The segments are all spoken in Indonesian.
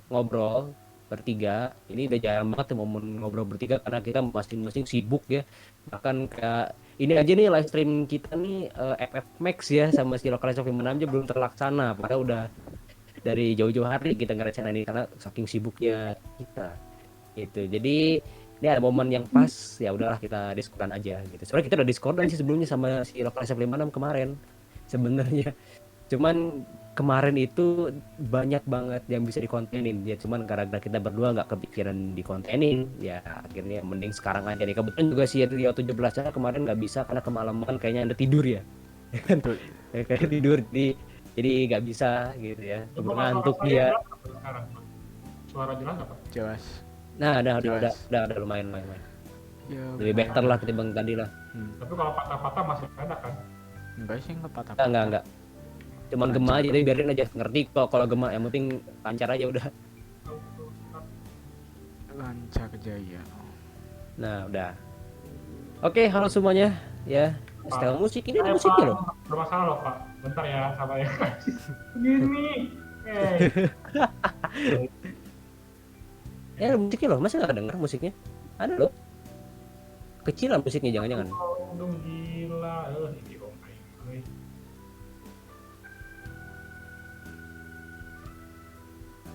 ngobrol bertiga. Ini udah jarang banget tuh momen ngobrol bertiga karena kita masing-masing sibuk ya. Bahkan kayak ini aja nih live stream kita nih FF Max ya sama si Localize of Human aja belum terlaksana. Padahal udah dari jauh-jauh hari kita ngerencanain ini karena saking sibuknya kita gitu. Jadi ini ada momen yang pas, ya udahlah kita Discordan aja gitu. Soalnya kita udah Discordan sih sebelumnya sama si Localize of 56 kemarin sebenarnya. Cuman kemarin itu banyak banget yang bisa dikontenin ya, cuman gara-gara kita berdua nggak kepikiran dikontenin ya akhirnya mending sekarang aja nih. Kebetulan juga si Rio 17 nya kemarin nggak bisa karena kemalaman kayaknya anda tidur ya. Ya kan, Betul. ya, kayak tidur jadi nggak bisa gitu ya, Coba keburu Mas, suara ngantuk saya dia. jelas apa sekarang, Pak? Suara jelas apa? Jelas. Nah udah Jelas. lumayan lumayan Ya, lebih better lah ketimbang tadi lah. Tapi kalau patah-patah masih ada kan? Enggak sih, enggak patah-patah. Enggak cuman gema aja, tapi biarin aja, ngerti kok kalau gema, yang penting lancar aja udah. Lancar jaya. Nah udah, oke, halo semuanya ya. Setelah musik ini ada musiknya loh. Bermasalah loh Pak. Bentar ya, sama ya. Gini. Ya ada musiknya loh, masa nggak denger musiknya? Ada loh, kecil lah musiknya, jangan-jangan. Dong gila. Ini kok main.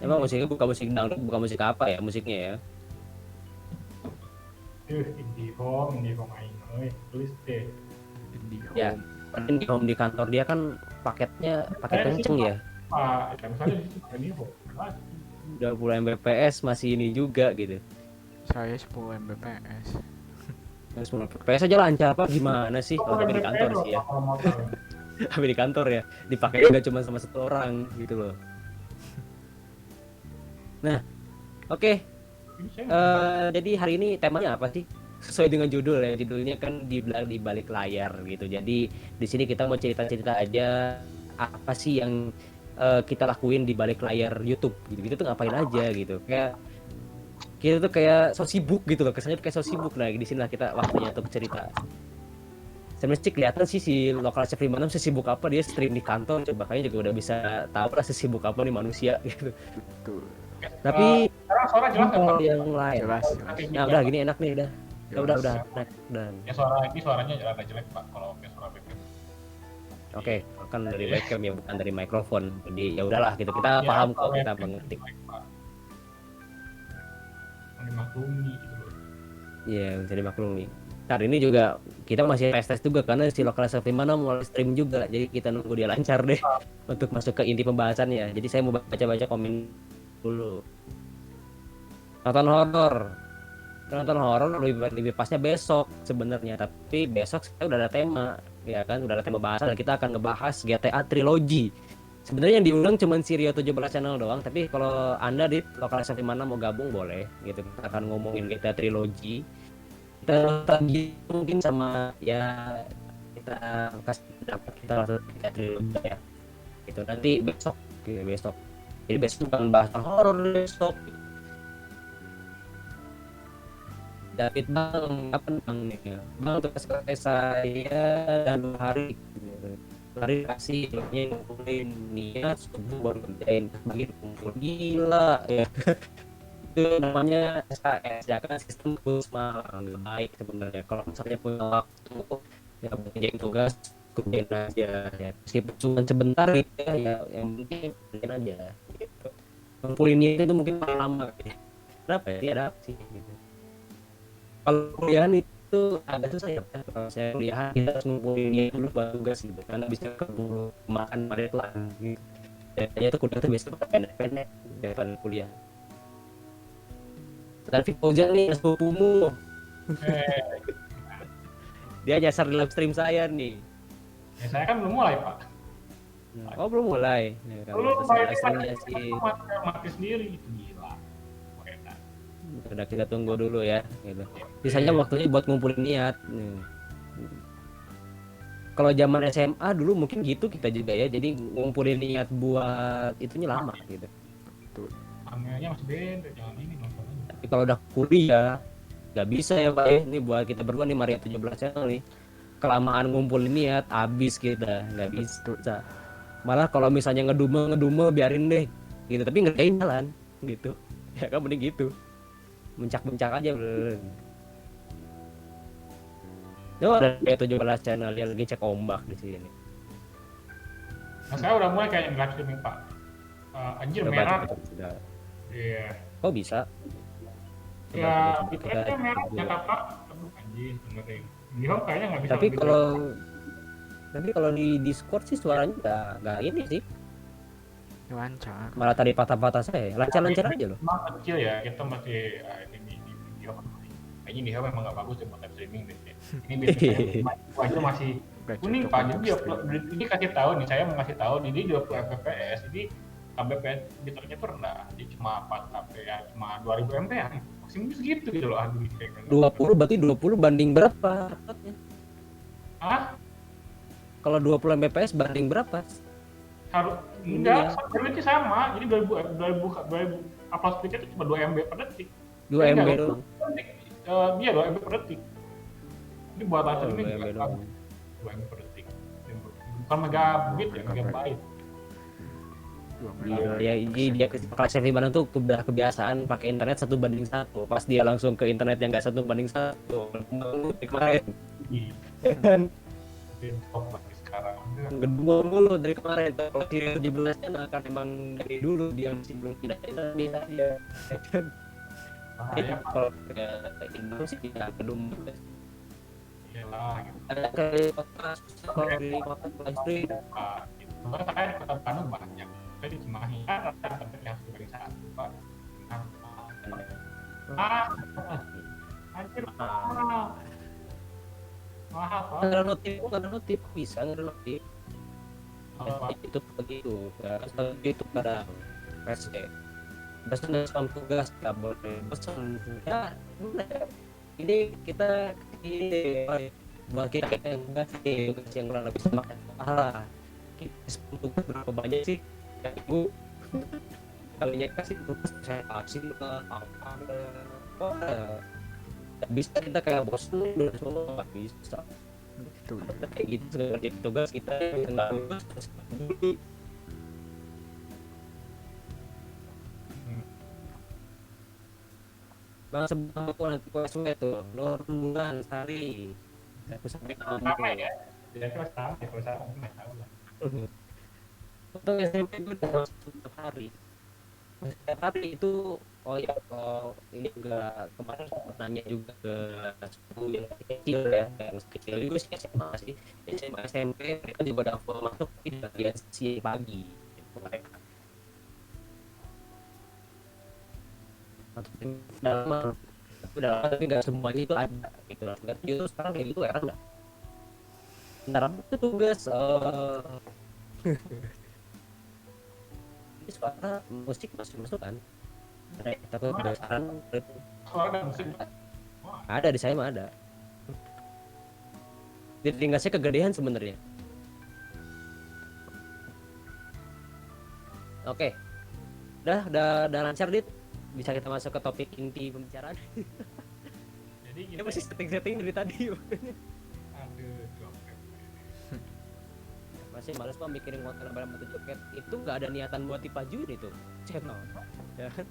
Emang musiknya bukan musik dangdut, bukan musik apa ya musiknya ya? Indie main. Tulis deh. IndiHome. Ya, paling di home di kantor dia kan paketnya paket kenceng ya. Pak, ya, misalnya di situ Indihome. Lagi. 20 Mbps masih ini juga gitu. Saya 10 Mbps. Terus 10 Mbps aja lancar apa gimana sih? Oh, tapi di kantor sih ya. Tapi di kantor ya, dipakai nggak cuma sama satu orang gitu loh. Nah, oke. Jadi hari ini temanya apa sih? Sesuai dengan judul ya, judulnya kan di balik layar gitu. Jadi di sini kita mau cerita-cerita aja apa sih yang kita lakuin di balik layar YouTube gitu. Kita tuh ngapain aja gitu. Kayak kita tuh kayak so sibuk gitu loh. Kesannya tuh kayak so sibuk. Nah, di sini lah kita waktunya untuk cerita. Sebenarnya kelihatan sih si lokal chef 56 sesibuk apa dia stream di kantor, coba kayaknya juga udah bisa tahu lah sesibuk apa nih manusia gitu. Betul. Tapi sekarang suara jelas nggak, Pak? yang lain. Jelas. Nah, udah gini enak nih udah. Udah. Nah. Ya suaranya agak jelek Pak kalau pakai suara webcam. Oke, kan dari webcam ya, bukan dari mikrofon. Jadi ya udahlah gitu. Kita paham kok, kita mengerti. Dimaklumi gitu loh. Iya, bisa dimaklumi. Ntar ini juga kita masih tes juga karena si lokal chef 56 mau stream juga. Jadi kita nunggu dia lancar deh untuk masuk ke inti pembahasannya. Jadi saya mau baca-baca komen dulu. Nonton horor lebih pasnya besok sebenarnya, tapi besok saya udah ada tema ya kan, udah ada tema bahasan dan kita akan ngebahas GTA Trilogy. Sebenarnya yang diundang cuma si Rio 17 channel doang, tapi kalau Anda di lokal mana mau gabung boleh gitu. Kita akan ngomongin GTA Trilogy. Kita tadi mungkin sama ya, kita kasih pendapat kita langsung GTA Trilogy ya. Itu nanti besok gitu, besok. Jadi besok bukan bahas horor besok. David Bang, kapan Bang nih? Bang tugas selesai saya dan 2 hari. 2 hari kasih ngumpulin niat subuh baru kerjain bagi kumpul gila ya. Itu namanya SKS ya kan, sistem Kusma, nggak baik sebenarnya. Kalau misalnya punya waktu ya kerjain tugas kerjain aja ya, meskipun cuma sebentar gitu ya yang penting kerjain aja gitu. Ngumpulin niat itu mungkin paling lama gitu. Kenapa ya? Tidak ada sih gitu. Kalau kuliahan itu agak susah ya, kalau saya kuliahan kita harus ngumpulin dia dulu buat tugas gitu, karena bisa keburu makan deadline gitu. Biasanya tuh kuliah tuh biasanya pendek-pendek daripada kuliah. Dan Fauzan nih sepupumu, dia nyasar di live stream saya nih. Ya, saya kan belum mulai Pak. Oh belum mulai. Ya, Belum live streamnya sih. mati sendiri itu gila. Udah kita tunggu dulu ya gitu. Sisanya waktunya buat ngumpulin niat. Kalau zaman SMA dulu mungkin gitu kita juga ya. Jadi ngumpulin niat buat itunya lama gitu. Betul. Angelnya masih beda, jangan ini nonton. Tapi kalau udah kuliah nggak bisa ya Pak ya. Ini buat kita berdua nih Maria 17 channel nih. Kelamaan ngumpulin niat habis kita, nggak bisa. Malah kalau misalnya ngedumel biarin deh gitu, tapi ngerjain jalan. gitu. Ya kan mending gitu. Mencak-mencak aja bener. Coba ada kayak 17 channel yang lagi cek ombak di sini. Nah, saya udah mulai kayak live streaming Pak. Anjir Coba merah. coba sudah. Iya. Kok bisa? Coba Ya, coba coba kita bitrate merah dulu. ternyata Pak. Aduh anjir benerin. Di home kayaknya nggak bisa Tapi lebih kalau di Discord sih suaranya nggak ini sih. lancar. Malah tadi patah-patah saya. Lancar-lancar aja loh. Memang kecil ya, kita masih ini di video kayaknya di home memang nggak bagus ya buat live streaming deh. Ini biasanya aja masih Gak kuning cocok Pak. untuk Jadi streaming. ini kasih tahu nih, saya mau kasih tahu ini 20 fps. Jadi KBPS bitrate tuh rendah. Jadi cuma 4 kp ya, cuma 2000 mp ya. Maksimum segitu gitu loh. Aduh, kayak 20 berarti 20 banding berapa? ah Kalau 20 Mbps banding berapa? harus enggak, sebenarnya sama. Jadi 2000 upload speednya itu cuma 2 MB per detik. 2 MB doang. Iya 2 MB per detik. Ini buat baca ini 2 MB doang. 2 MB per detik. Bukan megabit ya, megabyte. Ya, dia kelas mana tuh udah kebiasaan pakai internet 1:1. Pas dia langsung ke internet yang nggak 1:1, kemarin kan Top lagi sekarang. gedung mulu dari kemarin. Kalau si 17 kan akan emang dari dulu dia masih belum pindah internet biasa dia. Bahaya Pak. Kalau ke Indo sih ya gedung Iyalah gitu. ada kali kota susah kalau di kota listrik. Pak, gitu. Soalnya saya di Kota Bandung banyak. Saya di Cimahi kan rata-rata yang sebagai satu Pak. Anjir mahal. Mahal Pak. Nggak ada notif bisa nggak ada notif. Apa? Itu begitu ya itu kadang PC pesan sama tugas nggak boleh pesan ya udah. Ini kita ini buat kita yang ngasih tugas yang kurang lebih sama pahala kita tugas berapa banyak sih ya ibu kalinya kasih tugas saya kasih ke apa nggak bisa kita kayak bos lu udah semua nggak bisa Gitu. kayak gitu sebagai tugas kita yang nggak lulus terus dulu bang sebelum aku nanti kuasnya tuh Nurmulan Sari aku sampai Sama kamu ya. Ya kalau sama ya kalau sama nggak tahu lah. untuk SMP gue udah masuk setiap hari setiap hari itu oh ya kalau ini juga kemarin sempat nanya juga ke sepupu yang masih kecil ya yang masih kecil juga sih SMA sih SMA SMP mereka juga udah full masuk di bagian siang pagi gitu, mereka untuk dalam tapi nggak semuanya itu ada gitu lah nggak itu sekarang kayak gitu ya nggak ntar itu tugas ini suara musik masih masuk kan tapi udah sekarang Suara dan musik. ada di saya mah ada jadi nggak saya kegedean sebenarnya oke udah lancar dit bisa kita masuk ke topik inti pembicaraan Jadi kita kita masih setting dari tadi aduh joket. masih males mah mikirin konten barang batu joket itu nggak ada niatan buat dipajuin itu channel ya kan?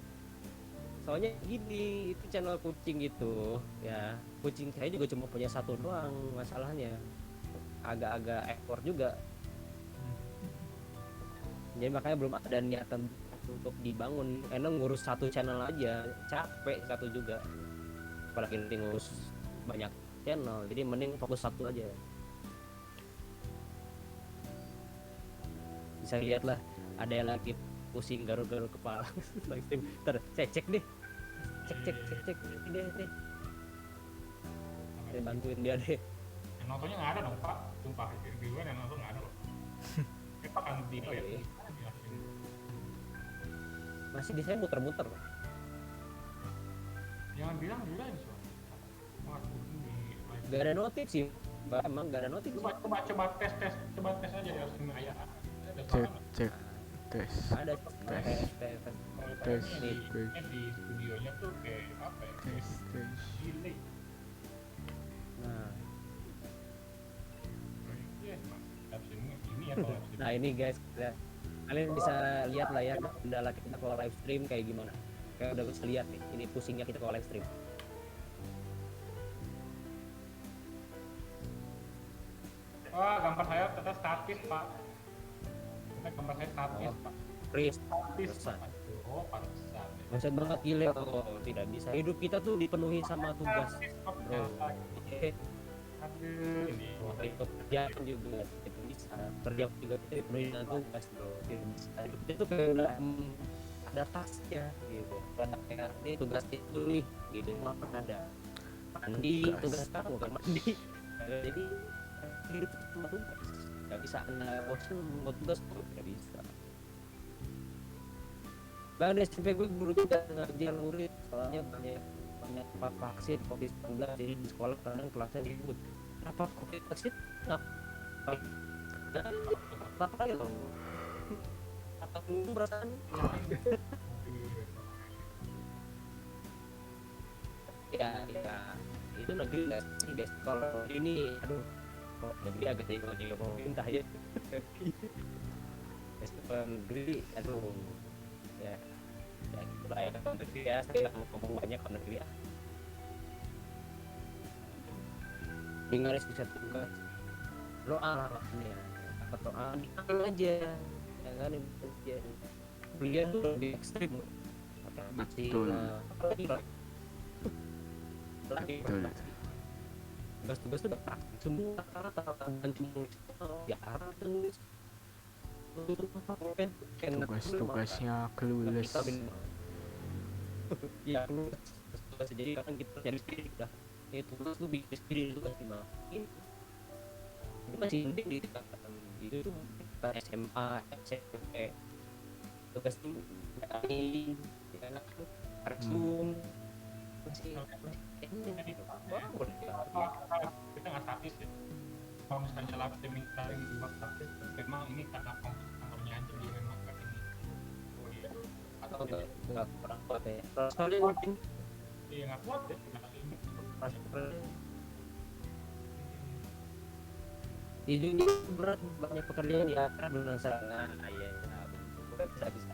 Soalnya gini itu channel kucing gitu ya kucing saya juga cuma punya satu doang masalahnya agak-agak ekor juga jadi makanya belum ada niatan untuk dibangun karena ngurus satu channel aja capek satu juga apalagi nanti ngurus banyak channel jadi mending fokus satu aja bisa lihat lah ada yang lagi pusing garuk-garuk kepala ntar saya cek deh cek ini deh saya bantuin dia deh Yang nontonnya nggak ada dong Pak, sumpah reviewer yang nonton nggak ada loh. Kita kan di ya. masih di saya muter-muter Jangan bilang juga ini soal. Waduh ini. gak ada notif sih Mbak, emang gak ada notif sih. Coba tes aja ya streaming ayah. Cek tes. Ada Tes. Di studionya tuh kayak apa ya? Tes. Delay. nah Iya, Mas. Ini ya kalau nah ini guys Kalian bisa lihat lah ya kendala kita kalau live stream kayak gimana. Kayak udah bisa lihat nih, ini pusingnya kita kalau live stream. Wah, gambar saya ternyata statis, Pak. Ternyata gambar saya statis, Oh. Pak. Chris, Statis, Pantesan. Pak. Oh, pantesan. bosan banget gile kalau tidak bisa. Hidup kita tuh dipenuhi sama tugas, Statis, Pak. bro. Aduh, ini. Itu kerjaan juga itu bisa. Kerja juga kita dipenuhi dengan tugas, bro. Tidak bisa. Hidup kita tuh kayak udah ada tasnya gitu. Karena kayak ini tugas itu nih, gitu. Makan ada. Mandi, tugas kamu kan mandi. Jadi hidup itu cuma tugas. Gak bisa anda bosan buat tugas tuh gak bisa. Bang di SMP gue guru juga ngajar murid soalnya banyak vaksin COVID-19 jadi di sekolah kadang kelasnya ribut. Kenapa COVID vaksin? Apa lagi loh? Apa dulu perasaan? Ya itu negeri nggak sih guys. Kalau ini aduh kok negeri agak juga pemerintah ya. Kalau negeri aduh ya gitu lah ya negeri ya saya ngomong banyak kalau negeri ya Inggris bisa tugas doa lah ya apa doa diambil aja ya kan ya kuliah tuh lebih ekstrim Betul. apalagi lagi Betul. tugas-tugas tuh udah praktik semua rata-rata dan cuma ya tulis Tugas-tugasnya clueless. Ya tugas jadi kan kita cari sendiri udah tugas tuh bikin sendiri tugas gimana ini masih mending di itu tuh kita SMA SMP tugas tuh ini ya kartun masih ini Kita nggak statis ya. Kalau misalnya laptop minta dibuat statis, memang ini karena komputernya aja dia memang nggak ini. Oh iya. atau enggak kurang kuat ya soalnya mungkin Iya nggak kuat ya. Nggak ini. di dunia berat banyak pekerjaan di atas belum sana ya bisa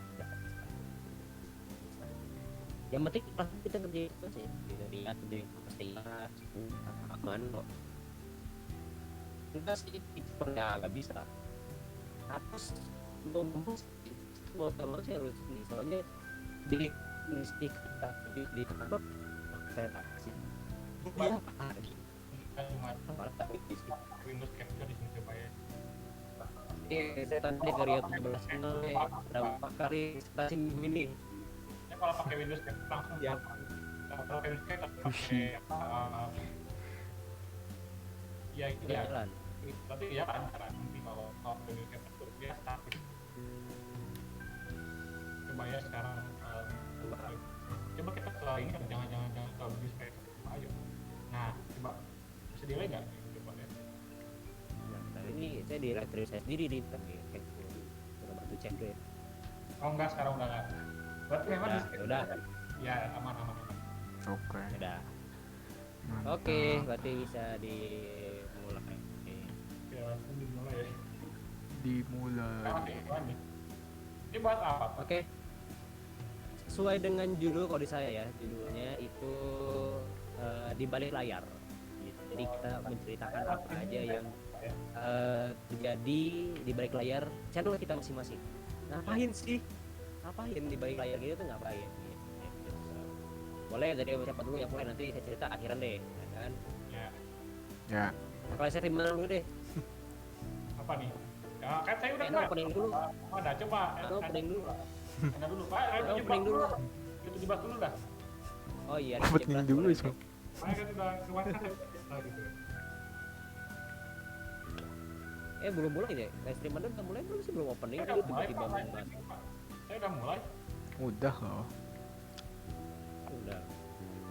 yang penting pasti kita kerja itu sih kita lihat jadi pasti aman kok enggak sih pernah nggak bisa harus ngomong mau kalau saya harus ini soalnya di mistik di kantor saya taksi ya lagi Kita cuma malah tapi di sini Windows Capture di sini coba ya. saya tadi ke Rio 17 ini berapa kali stasi minggu ini Ya kalau pakai Windows Capture langsung Ya. Kalau pakai Windows Capture pakai apa? Ya itu ya. jalan Tapi ya lancar nanti kalau pakai Windows Capture dia statis. Coba ya sekarang coba kita ke ini kan jangan ke Windows Capture. Ayo. Nah coba bisa delay nggak? Coba ya. nah, ini saya di live saya sendiri di kayak udah bantu cek deh Oh enggak sekarang udah nggak. Berarti memang udah di- udah Ya aman. Oke. udah Mantap. oke berarti bisa dimulai Ya langsung dimulai ya. Dimulai. Ini. Ini bahas apa? oke sesuai dengan judul kalau di saya ya judulnya itu di balik layar gitu. Jadi kita menceritakan apa aja yang terjadi di balik layar channel kita masing-masing ngapain sih ngapain di balik layar gitu tuh ngapain gitu. Boleh dari siapa dulu yang mulai nanti saya cerita akhiran deh ya kan Ya Ya. kalau saya terima dulu deh apa nih? Ya kan saya udah Eno opening dulu Ada coba. Eno opening dulu Anda dulu Pak. Eno opening dulu Itu dibahas dulu dah. oh iya Opening dulu boleh. so. Saya kan udah keluarkan gitu. Belum mulai deh live stream Anda udah mulai belum sih belum opening Saya tadi udah mulai tiba-tiba Pak. mau bahas. Saya udah mulai. Udah loh. Udah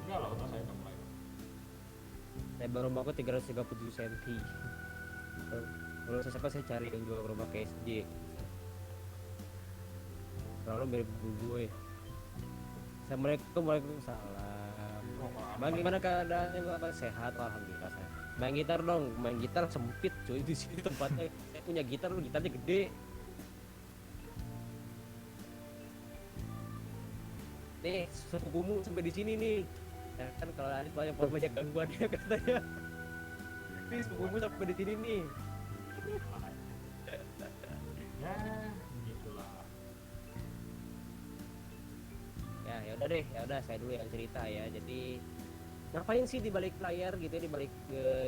Enggak loh, saya udah mulai. saya baru mau ke 337 cm kalau saya cari yang jual rumah KSJ lalu mirip gue Assalamualaikum waalaikumsalam bang gimana keadaannya bapak sehat alhamdulillah sehat main gitar dong main gitar sempit cuy di sini tempatnya saya punya gitar lu gitarnya gede nih sepupumu sampai di sini nih. Ya kan kalau Adit banyak gangguan ya katanya. Nih sepupumu sampai di sini nih. Ya gitulah. Ya udah deh, ya udah saya dulu yang cerita ya. Jadi ngapain sih di balik layar gitu ya, di balik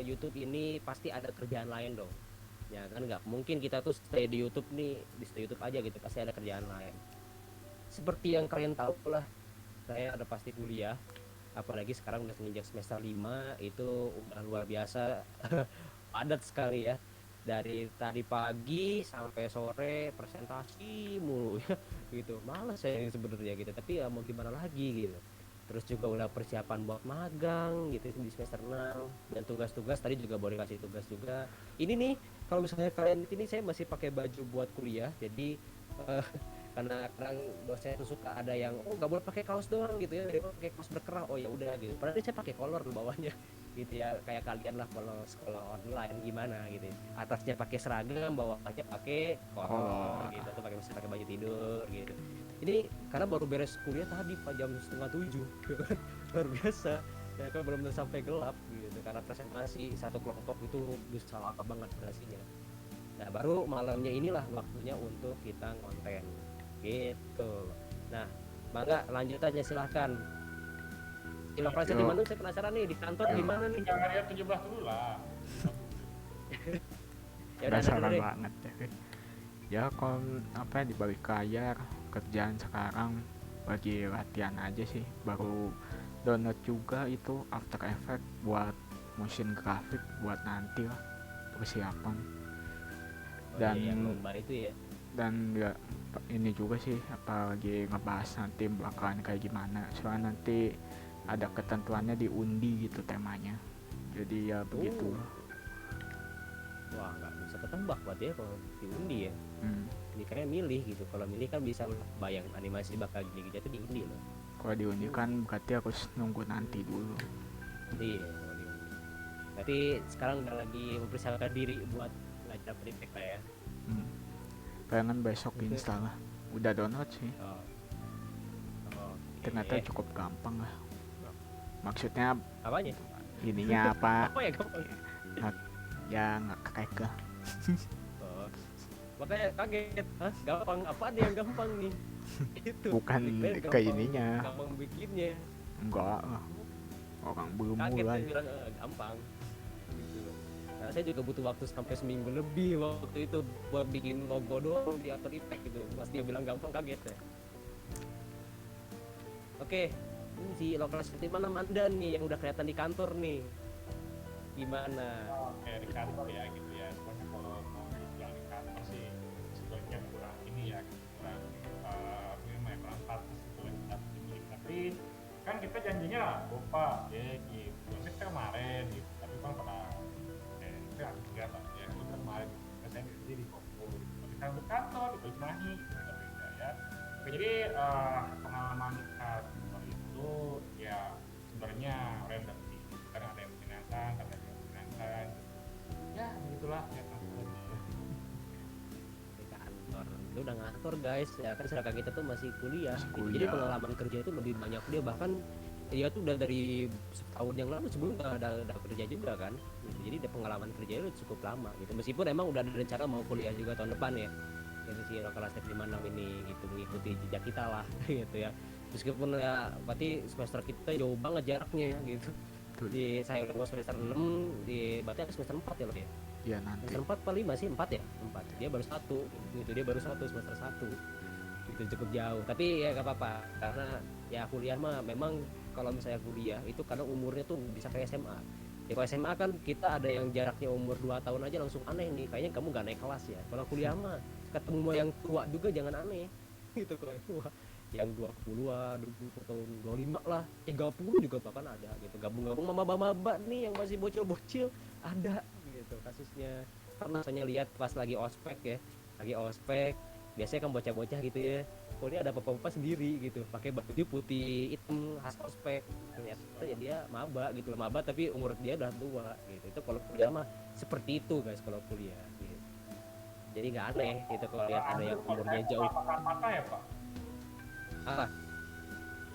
YouTube ini pasti ada kerjaan lain dong. Ya kan nggak mungkin kita tuh stay di YouTube nih, di stay YouTube aja gitu, pasti ada kerjaan lain. Seperti yang kalian tahu lah, saya ada pasti kuliah, apalagi sekarang udah menginjak semester 5 itu udah luar biasa padat sekali ya. Dari tadi pagi sampai sore presentasi mulu ya gitu. Males saya sebenarnya gitu, tapi ya mau gimana lagi gitu. Terus juga udah persiapan buat magang gitu di semester 6 dan tugas-tugas tadi juga boleh kasih tugas juga. Ini nih kalau misalnya kalian ini saya masih pakai baju buat kuliah. Jadi eh, karena kadang dosen tuh suka ada yang oh nggak boleh pakai kaos doang gitu ya, dia pakai kaos berkerah, oh ya udah gitu, padahal saya pakai kolor di bawahnya gitu ya, kayak kalian lah kalau sekolah online gimana gitu ya. Atasnya pakai seragam, bawahnya pakai kolor Oh, gitu, atau pakai baju tidur gitu. Ini karena baru beres kuliah tadi pak jam setengah 7 luar biasa ya kan, belum sampai gelap gitu karena presentasi satu kelompok itu bisa lama banget durasinya. Nah baru malamnya inilah waktunya untuk kita konten gitu. Nah Bangga lanjut aja silahkan. Inovasi di yuk, mana, saya penasaran nih, di kantor di yuk. mana nih? Jangan lihat 17 dulu lah. Ya udah ada dulu Penasaran deh. banget ya. Ya kalau apa di balik layar kerjaan sekarang bagi latihan aja sih. Baru download juga itu After Effects buat motion graphic buat nanti lah persiapan. Oh Dan iya yang lomba itu ya. ya ini juga sih apalagi ngebahas nanti bakalan kayak gimana, soalnya nanti ada ketentuannya diundi gitu temanya, jadi ya begitu. Wah nggak bisa ketebak buat ya kalau diundi ya. hmm. Ini kayak milih gitu. Kalau milih kan bisa bayang animasi bakal gini gitu diundi loh. Kalau diundi kan berarti harus nunggu nanti dulu. Iya kalau diundi. Tapi sekarang udah lagi mempersiapkan diri buat belajar prefect lah ya. hmm. Pengen besok install lah, udah download sih, Oh, oh ternyata iya. cukup gampang lah. Maksudnya Apanya? ininya apa Apa ya gampang? ya nggak kayak lah. Oh, makanya kaget. Hah? Gampang? Apa ada yang gampang nih? Itu. Bukan Dikirain ke gampang, ininya, gampang bikinnya. enggak lah, orang belum Kaget mulai. saya bilang gampang. Gitu. Nah, saya juga butuh waktu sampai seminggu lebih waktu itu buat bikin logo doang di After Effects gitu. Pas dia bilang gampang kaget ya. Oke, ini si lokasi di mana Anda nih yang udah kelihatan di kantor nih? Gimana? Oke, di kantor ya gitu ya. Sebenarnya kalau mau dibilang di kantor sih sebenarnya kurang ini ya, kurang ini namanya kurang status gitu yang kita dimiliki. Tapi kan kita janjinya lupa ya gitu. Maksudnya kita kemarin gitu, tapi kan pada itu harus kegiatan ya. Itu kan kemarin saya di Kopo gitu. Tapi kan di kantor di Cimahi beda-beda ya. Oke, jadi pengalaman di kantor itu ya sebenarnya random sih. Kadang ada yang menyenangkan, kadang ada yang menyenangkan. Ya begitulah ya kantor. Di kantor. Itu udah ngantor guys. Ya kan sedangkan kita tuh masih kuliah. Masih Gitu. Jadi kuliah. pengalaman kerja itu lebih banyak dia, bahkan dia tuh udah dari setahun yang lalu sebelum udah kerja juga kan. Gitu. Jadi ada pengalaman kerja itu cukup lama gitu. Meskipun emang udah ada rencana mau kuliah juga tahun depan ya. Jadi si lokal step 56 ini gitu mengikuti jejak kita lah gitu ya. Meskipun ya berarti semester kita jauh banget jaraknya ya gitu. Tuh, Di saya udah mau semester 6 di berarti ada semester 4 ya loh ya. ya nanti Semester 4 apa 5 sih? 4 ya? 4. Dia baru satu gitu. Dia baru satu semester 1. Itu cukup jauh. Tapi ya gak apa-apa karena ya kuliah mah memang kalau misalnya kuliah itu kadang umurnya tuh bisa kayak SMA. Ya kalau SMA kan kita ada yang jaraknya umur 2 tahun aja langsung aneh nih. Kayaknya kamu gak naik kelas ya. Kalau kuliah mah ketemu sama yang tua juga jangan aneh. Gitu kalau yang tua. Yang 20-an, 20 tahun, 25 lah. 30 juga bahkan ada gitu. Gabung-gabung maba-maba nih yang masih bocil-bocil ada gitu kasusnya. Karena saya lihat pas lagi ospek ya. Lagi ospek biasanya kan bocah-bocah gitu ya. Oh dia ada bapak-bapak sendiri gitu, pakai baju putih hitam khas ospek. Ternyata ya dia maba gitu loh, maba tapi umur dia udah tua gitu. Itu kalau kuliah mah seperti itu guys kalau kuliah gitu. Jadi nggak aneh gitu kalau lihat ada yang umurnya jauh. Patah ya Pak? Ah,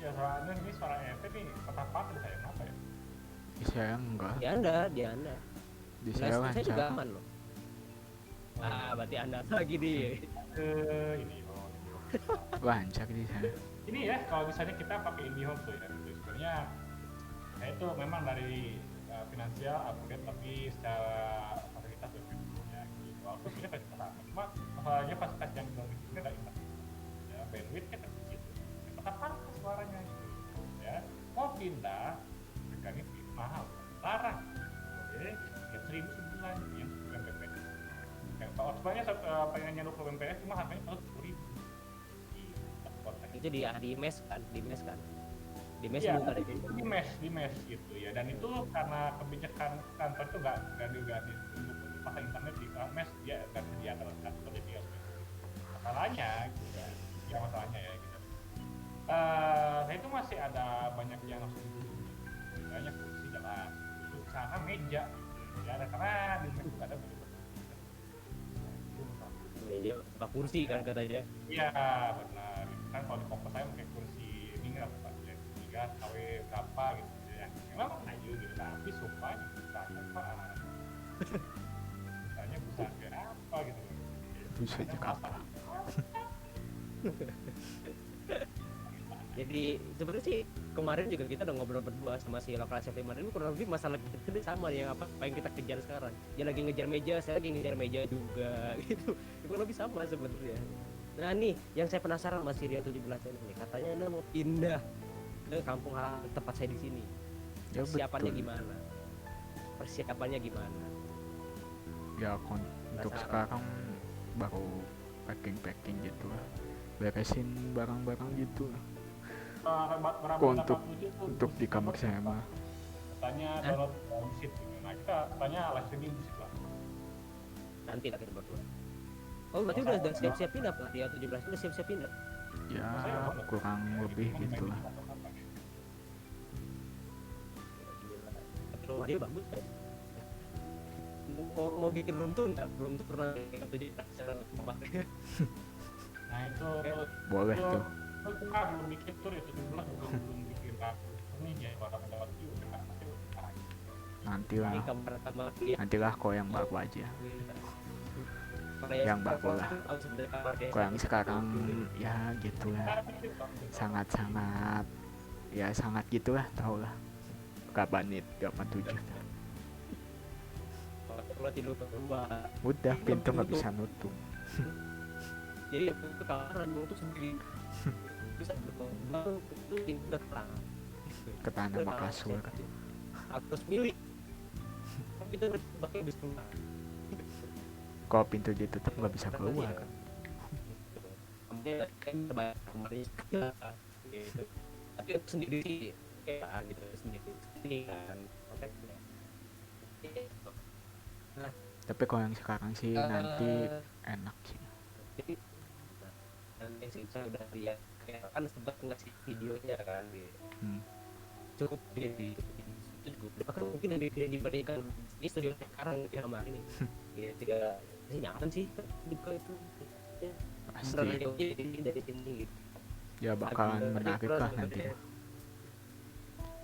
Ya Ya soalnya ini suara ET nih patah-patah saya kenapa ya? Di saya enggak, Di anda. di Saya saya juga lancar. aman loh. Berarti anda lagi nih. Ini oh Lancar di saya. ini ya kalau misalnya kita pakai IndiHome tuh ya gitu. Sebenarnya ya itu memang dari finansial upgrade tapi secara fasilitas lebih ya gitu. Walaupun sebenarnya fasilitas sama. Cuma masalahnya fasilitas yang belum itu ada internet. Ya bandwidth kan gitu. Patah-patah suaranya gitu. Ya mau pindah harganya mahal, larang. Oke, 3.000 sebulan yang Mbps. Kalau sebenarnya pengen nyalur ke Mbps cuma harganya 10.000. Itu di mes kan, di mes kan. Di mes Iya, bukan itu di mesh gitu ya. Dan itu karena kebijakan kantor itu nggak untuk pasang internet di mesh dia nggak disediakan kantor jadi harus. Masalahnya, gitu ya, ya masalahnya ya gitu. Saya itu masih ada banyak yang harus dibeli. Misalnya kursi jelas, itu sana meja gitu. Ya, karena di mesh itu ada begitu. meja apa kursi kan katanya. Iya benar. Kan kalau di kompos saya pakai kursi ini nggak apa ya 3 KW berapa gitu ya. Memang aja gitu tapi sumpah busanya apa? Busanya busa kayak apa gitu. Bisa aja apa? Jadi sebenarnya sih kemarin juga kita udah ngobrol berdua sama si lokal chef kemarin, kurang lebih masalah kita ini sama yang yang kita kejar sekarang. Dia lagi ngejar meja, saya lagi ngejar meja juga gitu. Kurang lebih sama sebenarnya. Nah nih yang saya penasaran Mas Ria 17 ini, katanya Anda mau pindah ke kampung halaman tempat saya di sini. Ya Persiapannya betul. gimana? Persiapannya gimana? Ya untuk sekarang baru packing gitu lah, beresin barang-barang gitu lah. Untuk di kamar saya mah katanya download musik gitu. Nah kita tanya live streaming musik lah. Nanti lah kita berdua. Oh berarti udah siap-siap pindah Pak Ria 17 udah siap-siap pindah. ya kurang lebih gitu lah. Tapi rumah dia bagus kan? Mau bikin room tour nggak? Belum tuh pernah bikin 17 memakai. Nah itu Boleh tuh. Kita belum bikin tur itu belum bikin ini ya kalau dapat view kan Ini kamar dia. Nantilah kok yang baru aja. Yang baru lah. Kok yang sekarang ya gitu lah. Sangat-sangat ya sangat gitulah, tau lah. Kabanit 87. Kalau tidur keluar. Udah pintu nggak bisa nutup. Jadi itu kamar nutup sendiri. Bisa berkembang itu pintu terang. Ke tanah sama kasur. Harus milik. Tapi itu pakai bis keluar. Kalau pintu ditutup nggak bisa keluar. Kamu kan terbayar kemarin gitu. Tapi itu sendiri sih kayak gitu sendiri ini kan konteksnya. Nah, Tapi kalau yang sekarang sih nanti enak sih. jadi nanti sih saya udah lihat kayak kan sempat ngasih videonya kan cukup di itu juga bahkan mungkin lebih dibandingkan di studio sekarang di kamar ini ya tidak sih nyaman sih juga itu ya, Pasti dari sini gitu. ya bakalan menarik lah nanti.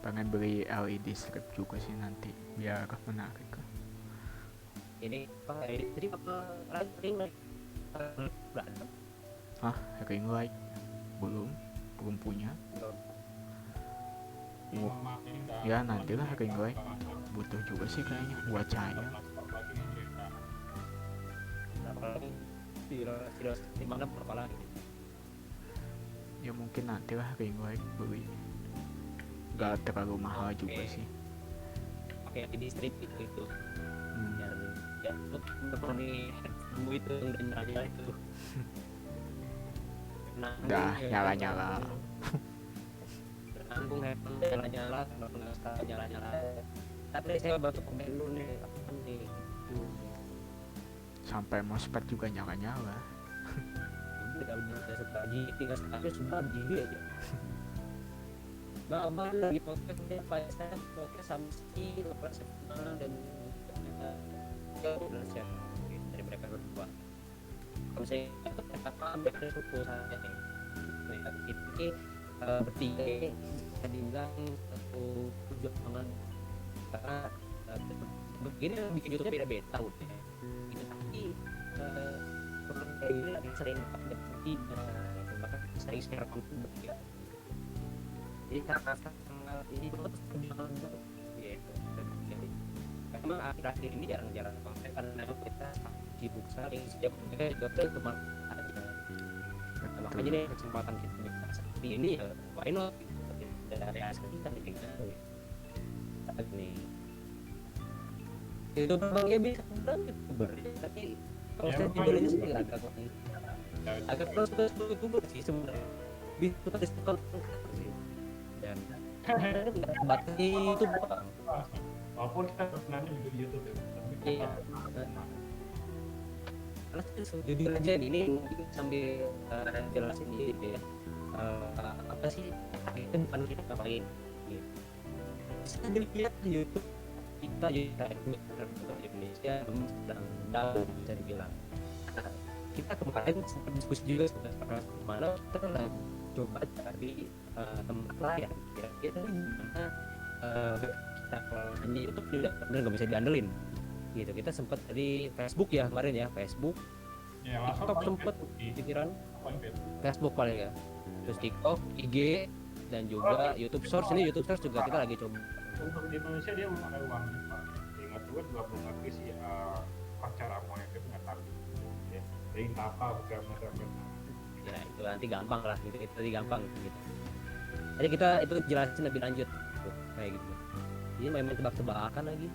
Pengen beli LED strip juga sih nanti biar menarik. Ini apa ini tadi apa ring light berada Ring light belum punya. Ya nantilah ring light butuh juga sih kayaknya buat cahaya. Di mana berapa lagi? Ya mungkin nantilah ring light beli. Gak terlalu mahal juga sih. Oke di strip itu. Ya untuk nih itu udah nyala itu. Udah nyala-nyala. Nanggung handphone nyala-nyala, nyala-nyala. Tapi saya baru komen dulu nih, apa nih? Sampai mousepad juga nyala-nyala. Udah sebagi, tinggal sudah GB aja. Abang lagi podcastnya Pak saya podcast sama si lepas dan ya udah siap dari mereka berdua. Kalau saya apa mereka suku saya ini bertiga ini bisa dibilang satu tujuan banget karena begini bikin YouTube beda-beda tahunnya gitu. Tapi kayak gini lagi sering dapat seperti bahkan sering share konten bertiga. Jadi karena ini buat perjuangan gitu. Memang akhir-akhir ini jarang-jarang konten karena kita sibuk sekali sejak dokter cuma aja. Nah, makanya deh kesempatan kita bisa seperti ini ya why not gitu. Dari asal kita bikin nih itu memang ya bisa bilang youtuber tapi kalau Ya, saya memang judulnya YouTuber. sendiri agak plus youtuber sih sebenarnya bisa disebut sih dan nggak terbatas itu bang. Walaupun kita sebenarnya juga di YouTube ya, tapi Iya. Karena jujur aja nih, ini mungkin sambil jelasin gitu ya apa sih itu bukan kita ngapain gitu. Bisa dilihat di YouTube kita juga Indonesia sedang down bisa dibilang. Nah, kita kemarin sempat diskusi juga sebenarnya mana kita lagi coba cari tempat lain ya kita gimana kita kalau di YouTube juga benar nggak bisa diandelin gitu. Kita sempat dari Facebook ya kemarin ya Facebook, ya langsung TikTok paling sempat Facebook sih. pikiran Paling Facebook. Facebook paling ya, terus TikTok, IG dan juga YouTube Shorts. Ini YouTube Shorts juga kita lagi coba. Untuk di Indonesia dia belum ada uangnya pak. Ingat juga belum ngerti sih cara monetisasi nggak tahu ya. Jadi apa segala macam. Ya itu nanti gampang lah gitu, itu nanti gampang gitu. Jadi kita itu jelasin lebih lanjut tuh, kayak gitu. Jadi main tebak-tebakan lagi.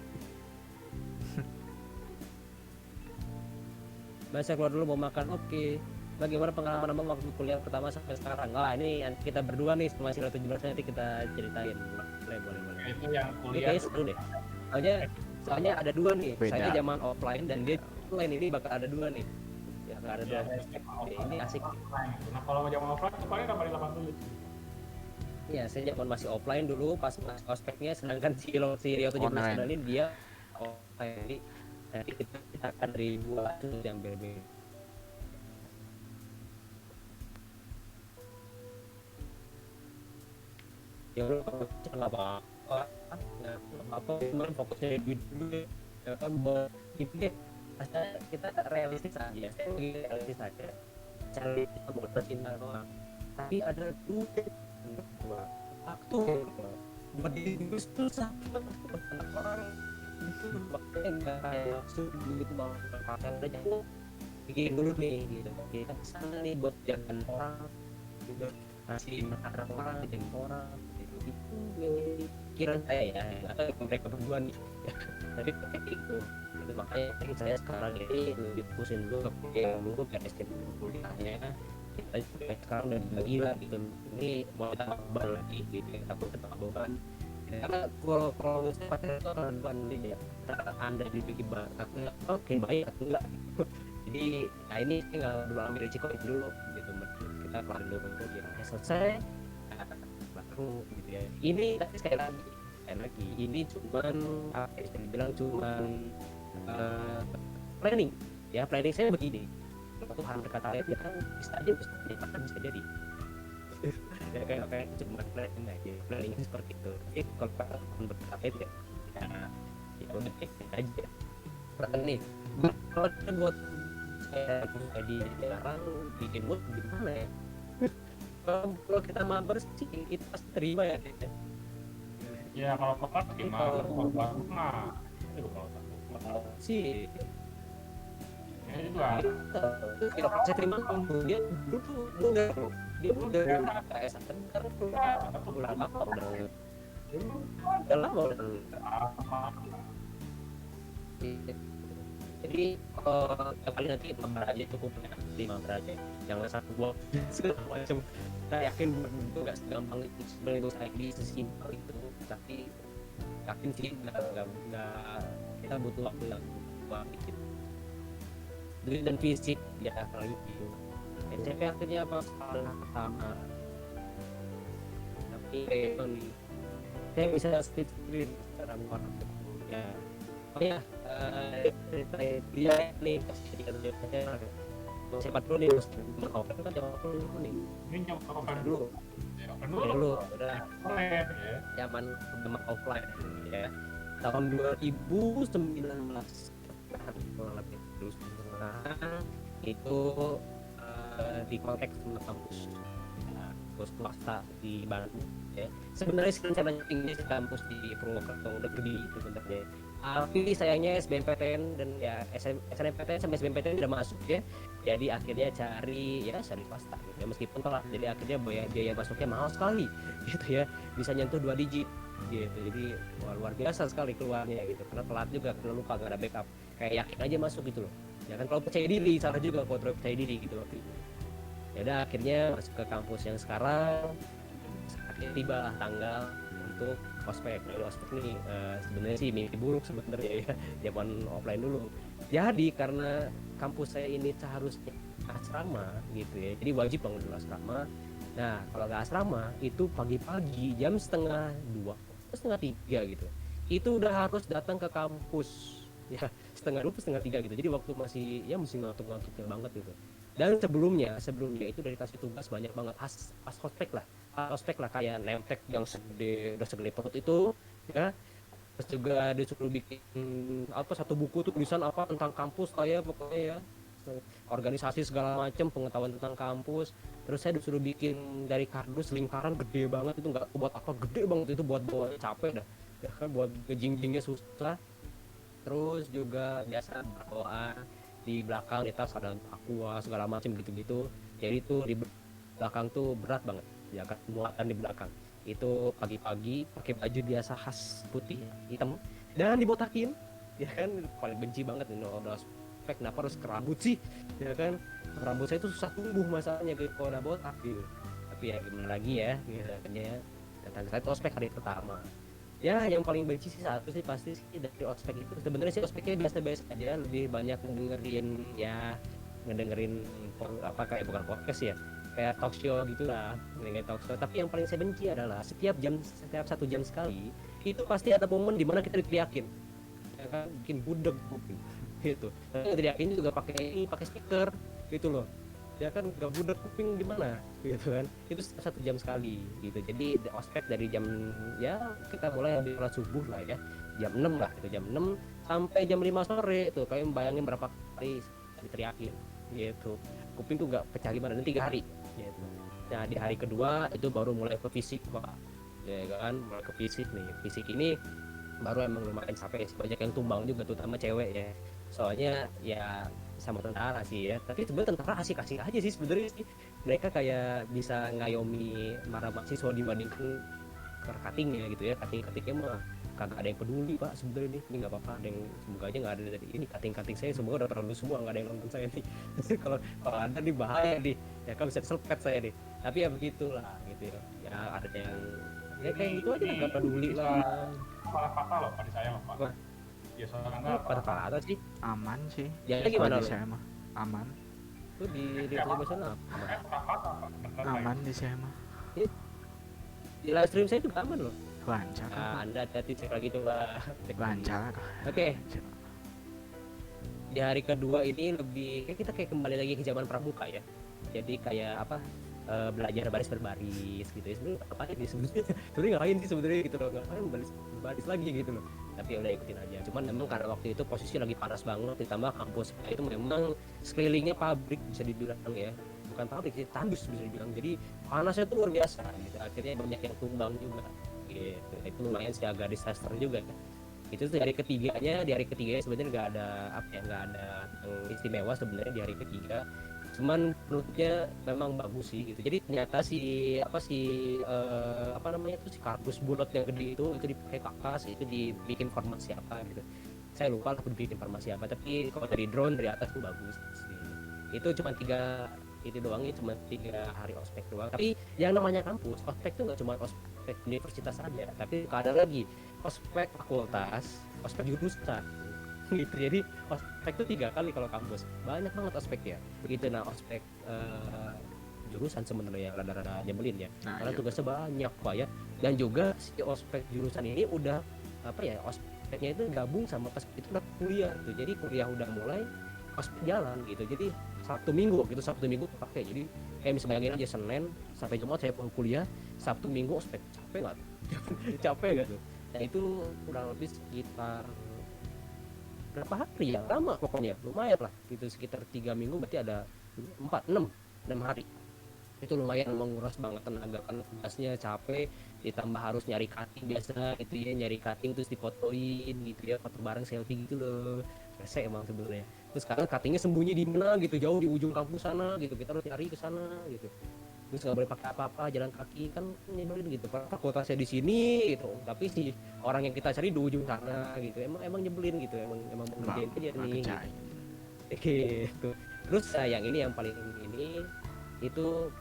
Masa keluar dulu mau makan, oke. Bagaimana pengalaman abang waktu kuliah pertama sampai sekarang? Wah ini kita berdua nih masih 17 nanti kita ceritain. Boleh. Itu yang Ini kuliah kayaknya seru deh. Soalnya ada dua nih. Beda. Saya zaman offline dan dia online, ini bakal ada dua nih. Ya bakal ada dua. Ini asik. Nah kalau zaman offline itu paling gambar 8 dulu. Iya, saya zaman masih offline dulu pas masih ospeknya, sedangkan si Rio 17 Online. ini dia offline. Jadi nanti kita akan dari dua itu yang berbeda. Ya udah nggak apa-apa, cuma fokusnya di dulu ya kan buat itu deh. Asal kita realistis aja, saya lagi realistis aja. Cari kita buat cinta doang. Tapi ada waktu buat diri gue susah orang itu makanya nggak kayak langsung gitu mau pacar udah jauh bikin dulu nih gitu kita kesana nih buat jangan orang gitu ngasih makan orang jangan orang gitu itu pikiran saya ya nggak tahu mereka berdua nih tapi kayak itu makanya saya sekarang ini lebih pusing dulu ke yang dulu beresin kuliahnya kita juga sekarang udah dibagi lah gitu ini mau kita beban lagi gitu takut tetap beban karena kalau saya pacar itu orang bukan dia anda dibikin aku oke baik aku enggak jadi nah ini saya nggak dulu ambil risiko itu dulu gitu kita kelar dulu ya selesai baru gitu ya ini tapi sekali lagi ini cuman apa ya saya bilang cuman planning ya planning saya begini Tuhan berkata ya kan bisa aja bisa jadi ya kayak cuma planning aja planning seperti itu tapi kalau Tuhan berkata ya ya udah aja pertanyaan nih kalau buat saya di jarang bikin mood gimana ya kalau kita mabar sih itu pasti terima ya ya kalau pekat gimana kalau baru mah itu kalau sih ya itu lah kita saya terima dia dulu dia udah kayak sebentar bulan apa udah lama udah jadi yang paling nanti mabar aja cukup ya 5 aja jangan satu buat segala macam saya yakin itu nggak segampang itu sebenarnya itu saya di sesimpel itu tapi yakin sih nggak kita butuh waktu yang buat gitu duit dan fisik ya kalau gitu SMP akhirnya apa sekolah pertama tapi kayak nih saya bisa split screen secara warna ya oh ya cerita dia nih pas jadi kerjanya siapa dulu nih Mas? Offline kan jam dulu nih. Ini jam offline Dulu. dulu. Ya, offline Dulu dulu. udah Offline ya. zaman offline ya. Tahun 2019 kurang lebih 2019 itu di konteks sama kampus kampus swasta di Bandung ya. Sebenarnya sih rencananya tinggi kampus di Purwokerto udah gede itu sebenarnya. Tapi sayangnya SBMPTN dan ya SNMPTN sampai SBMPTN udah masuk ya. Jadi akhirnya cari swasta gitu ya, meskipun telat. Jadi akhirnya biaya masuknya mahal sekali gitu ya. Bisa nyentuh 2 digit gitu. Jadi luar biasa sekali keluarnya gitu. Karena telat juga, karena lupa gak ada backup. Kayak yakin aja masuk gitu loh. Ya kan kalau percaya diri salah juga kalau terlalu percaya diri gitu waktu itu. Ya udah akhirnya masuk ke kampus yang sekarang. Akhirnya tibalah tanggal untuk ospek. Nah, ospek nih sebenarnya sih mimpi buruk sebenarnya ya, zaman offline dulu. Jadi karena kampus saya ini seharusnya asrama gitu ya, jadi wajib bangun dulu asrama. Nah kalau nggak asrama itu pagi-pagi jam setengah 2 setengah 3 gitu, itu udah harus datang ke kampus ya, setengah 2 setengah 3 gitu. Jadi waktu masih ngantuk-ngantuknya banget gitu. Dan sebelumnya itu dari kasih tugas banyak banget pas ospek lah kayak nemtek yang udah segede perut itu ya. Terus juga disuruh bikin satu buku tuh tulisan tentang kampus kayak pokoknya ya, organisasi segala macam, pengetahuan tentang kampus. Terus saya disuruh bikin dari kardus lingkaran gede banget, itu nggak buat gede banget, itu buat bawa capek dah ya kan, buat ngejingjingnya susah. Terus juga biasa bawaan di belakang di tas ada aqua segala macam gitu-gitu. Jadi tuh di belakang tuh berat banget ya kan, muatan di belakang itu pagi-pagi pakai baju biasa khas putih hitam dan dibotakin ya kan. Paling benci banget ini udah spek, kenapa harus ke rambut sih ya kan, rambut saya itu susah tumbuh masalahnya gitu kalau udah botak gitu. Tapi ya gimana lagi ya gitu akhirnya datang saya itu ospek hari pertama ya. Yang paling benci sih satu sih pasti sih dari ospek itu, sebenarnya sih ospeknya biasa-biasa aja, lebih banyak ngedengerin kayak bukan podcast ya, kayak talk show gitulah, kayak talk show. Tapi yang paling saya benci adalah setiap 1 jam sekali itu pasti ada momen dimana kita diteriakin ya kan, bikin budeg kuping gitu. Teriakin juga pakai speaker gitu loh ya kan, gak budeg kuping gimana gitu kan. Itu 1 jam sekali gitu. Jadi ospek dari jam ya kita mulai habis sholat subuh lah ya, jam 6 lah itu, jam 6 sampai jam 5 sore tuh kalian bayangin berapa kali diteriakin gitu. Kuping tuh gak pecah gimana, dan 3 hari gitu. Nah di hari kedua itu baru mulai ke fisik pak ya kan, mulai ke fisik nih. Fisik ini baru emang lumayan capek sih, banyak yang tumbang juga terutama cewek ya, soalnya ya sama tentara sih ya. Tapi sebenarnya tentara asik-asik aja sih sebenarnya sih, mereka kayak bisa ngayomi marah mahasiswa dibandingkan ke cuttingnya gitu ya. Cuttingnya mah kagak ada yang peduli pak sebenarnya nih. Ini nggak apa-apa, ada yang semoga aja nggak ada dari ini cutting saya, semoga udah terlalu semua nggak ada yang nonton saya nih. kalau kalau ada nih bahaya nih ya kan, bisa diselpet saya nih. Tapi ya begitulah gitu ya, ya ada yang ya kayak gitu aja nggak peduli lah. Malah patah loh pada saya loh pak. Wah. Ya soalnya Pada sih Aman sih ya kalau gimana di lo saya mah aman. tuh di sana patah pak. Aman di saya mah di live stream saya juga aman loh. lancar. Nah, Anda hati-hati cek lagi coba. Lancar. Oke. Di hari kedua ini lebih kita kayak kembali lagi ke zaman pramuka ya. Jadi kayak belajar baris berbaris gitu ya. Sebenarnya apa sih sebenarnya ngapain sih sebenarnya gitu loh, ngapain baris lagi gitu loh. Tapi ya udah ikutin aja. Cuman memang karena waktu itu posisi lagi panas banget, ditambah kampus itu memang sekelilingnya pabrik bisa dibilang ya. Bukan pabrik sih, tandus bisa dibilang. Jadi panasnya tuh luar biasa gitu. Akhirnya banyak yang tumbang juga. Gitu. Itu lumayan sih agak disaster juga kan. Itu tuh di hari ketiganya sebenarnya nggak ada yang istimewa sebenarnya di hari ketiga. Cuman menurutnya memang bagus sih gitu. Jadi ternyata si kardus bulat yang gede itu dipakai kakas, itu dibikin formasi apa gitu. Saya lupa lah dibikin formasi apa, tapi kalau dari drone dari atas tuh bagus sih. Itu cuma 3 itu doang, cuma 3 hari ospek doang. Tapi yang namanya kampus ospek tuh nggak cuma ospek universitas saja, tapi ada lagi ospek fakultas, ospek jurusan gitu. Jadi ospek tuh 3 kali kalau kampus, banyak banget ospeknya begitu. Nah ospek jurusan sebenarnya yang rada-rada nyebelin ya, karena tugasnya banyak pak ya. Dan juga si ospek jurusan ini udah ospeknya itu gabung sama pas itu udah kuliah tuh. Jadi kuliah udah mulai ospek jalan gitu. Jadi Sabtu Minggu gitu, Sabtu Minggu pakai. Jadi kayak misalnya bayangin aja Senin sampai Jumat saya pulang kuliah, Sabtu Minggu ospek, capek nggak? Capek nggak tuh? Nah itu kurang lebih sekitar berapa hari ya, lama pokoknya, lumayan lah gitu, sekitar 3 minggu, berarti ada 6 hari. Itu lumayan menguras banget tenaga kan, tugasnya capek, ditambah harus nyari cutting biasa gitu ya, nyari cutting terus difotoin gitu ya, foto bareng selfie gitu loh. Rese emang sebenarnya. Terus sekarang cuttingnya sembunyi di mana gitu, jauh di ujung kampus sana gitu, kita harus nyari ke sana gitu. Terus nggak boleh pakai apa-apa, jalan kaki kan, nyebelin gitu. Padahal fakultasnya di sini gitu, tapi si orang yang kita cari di ujung sana gitu. Emang nyebelin gitu, emang mau ngerjain aja nggak nih kerjain. gitu. Terus yang ini yang paling ini itu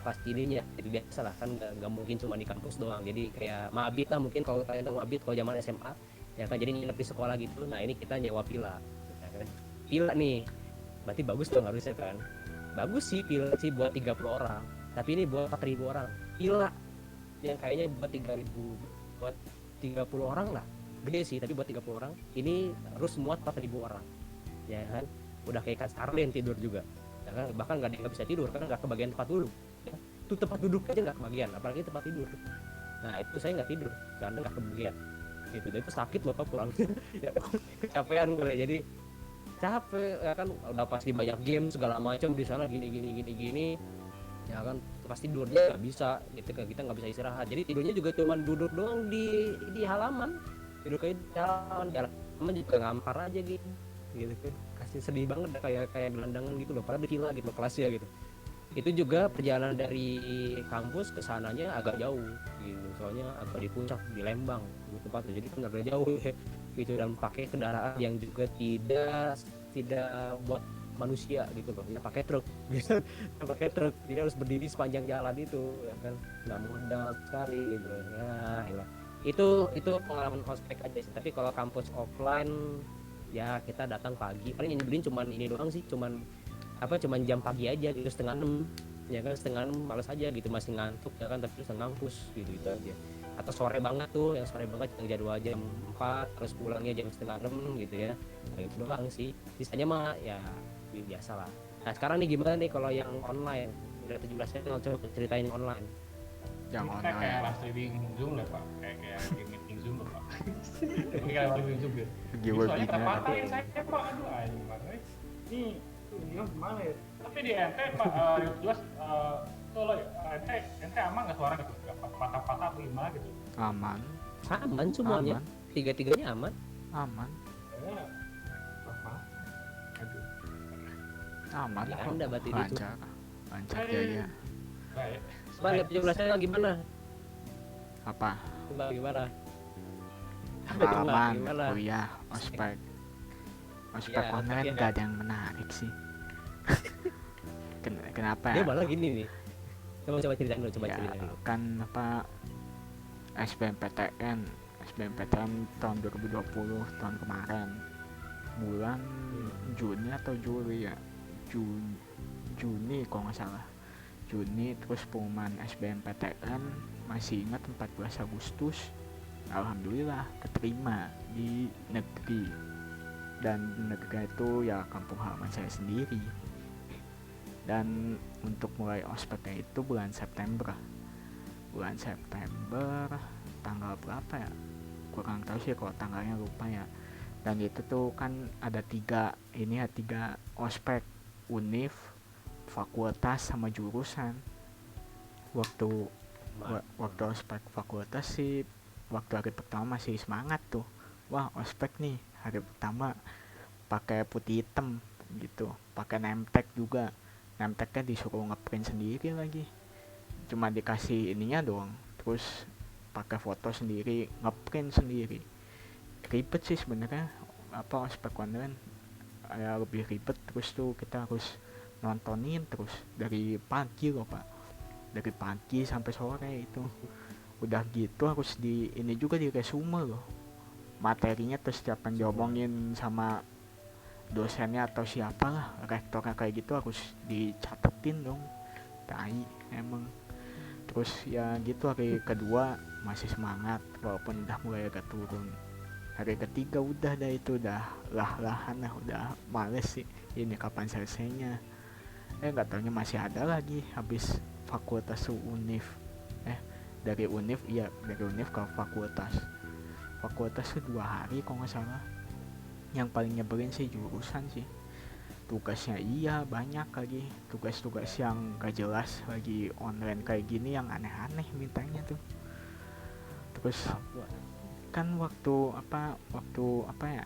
pas ininya, jadi biasa lah kan, nggak mungkin cuma di kampus doang, jadi kayak mabit lah mungkin, kalau kalian tahu mabit kalau zaman SMA ya kan, jadi nginep di sekolah gitu. Nah ini kita nyewa villa ya kan, villa nih berarti bagus dong harusnya kan, bagus sih villa sih buat 30 orang, tapi ini buat 4.000 orang villa, yang kayaknya buat 3.000, buat 30 orang lah gede sih, tapi buat 30 orang ini harus muat 4.000 orang ya kan. Udah kayak kan Starlin tidur juga ya kan, bahkan nggak bisa tidur karena nggak kebagian tempat duduk ya. Tuh tempat duduk aja nggak kebagian, apalagi tempat tidur. Nah itu saya nggak tidur karena nggak kebagian gitu, dan itu sakit bapak pulang ya, kecapean gue, jadi capek ya kan, udah pasti banyak game segala macam di sana, gini ya kan, pas tidurnya nggak bisa gitu kan, kita nggak bisa istirahat, jadi tidurnya juga cuman duduk doang di halaman, tidur kayak di halaman juga ngampar aja gitu kan, kasih sedih banget kayak gelandangan gitu loh, padahal di villa gitu kelasnya gitu. Itu juga perjalanan dari kampus ke sananya agak jauh gitu, soalnya agak di puncak di Lembang gitu tempatnya, jadi kan agak jauh ya gitu, dan pakai kendaraan yang juga tidak buat manusia gitu loh ya, pakai truk gitu. Pakai truk, jadi harus berdiri sepanjang jalan itu ya kan, nggak modal sekali gitu ya. Iyalah. Itu pengalaman ospek aja sih, tapi kalau kampus offline ya kita datang pagi, paling yang nyebelin cuman ini doang sih, cuman jam pagi aja gitu, 5:30 ya kan, 5:30 males aja gitu, masih ngantuk ya kan, tapi terus ngampus gitu aja. Atau sore banget tuh, yang sore banget yang jadwal jam 4 terus pulangnya jam 5:30 gitu ya. Nah, itu doang sih, sisanya mah ya biasa lah. Nah sekarang nih gimana nih kalau yang online, udah 17 channel, coba ceritain yang online. Yang Kita kayak online live streaming Zoom lah pak, kayak meeting Zoom lah pak. Ini kayak live streaming Zoom gitu. pergi Soalnya webinar terpatahin saya pak, aduh anjing makanya ini tuh dia gimana ya. Tapi di NT pak, jelas Solo ya, NT aman nggak suara gitu, nggak patah-patah atau gimana gitu. aman Aman semuanya, aman tiga-tiganya aman. aman Kayaknya apa? Aduh. aman Ya, kok, Anda berarti itu. lancar jaya. Baik. Coba lihat 17 channel gimana? Apa Coba gimana? pengalaman Gimana? kuliah ospek Ya, online tapi ya. gak ada yang menarik sih. Kenapa Dia ya? malah gini nih. Coba ceritain dulu, Ya, ceritain dulu. kan apa, SBMPTN tahun 2020, tahun kemarin bulan Juni atau Juli ya, Juni kalau nggak salah, Juni. Terus pengumuman SBMPTN masih ingat 14 Agustus, alhamdulillah keterima di negeri, dan negeri itu ya kampung halaman saya sendiri. Dan untuk mulai ospeknya itu bulan September tanggal berapa ya, kurang tahu sih kalau tanggalnya, lupa ya. Dan itu tuh kan ada tiga ospek, univ, fakultas sama jurusan. Waktu ospek fakultas sih, waktu hari pertama masih semangat tuh, wah ospek nih hari pertama, pakai putih hitam gitu, pakai name tag juga. Name tagnya disuruh ngeprint sendiri lagi, cuma dikasih ininya doang, terus pakai foto sendiri, ngeprint sendiri. Ribet sih sebenarnya, apa ospek online ya lebih ribet. Terus tuh kita harus nontonin terus dari pagi loh pak, dari pagi sampai sore itu. Udah gitu harus di ini juga, di resume loh materinya, terus setiap yang diomongin sama dosennya atau siapalah, rektornya kayak gitu, harus dicatetin dong. Tai emang. Terus ya gitu, hari kedua masih semangat walaupun udah mulai agak turun. Hari ketiga udah dah itu, udah lah-lahan lah, udah males sih ini kapan selesainya. nggak taunya masih ada lagi habis fakultas Unif. Dari Unif, iya dari Unif ke fakultas tuh 2 hari kalau nggak salah. Yang paling nyebelin sih jurusan sih, tugasnya iya banyak lagi, tugas-tugas yang gak jelas lagi online kayak gini yang aneh-aneh mintanya tuh. Terus kan waktu apa ya,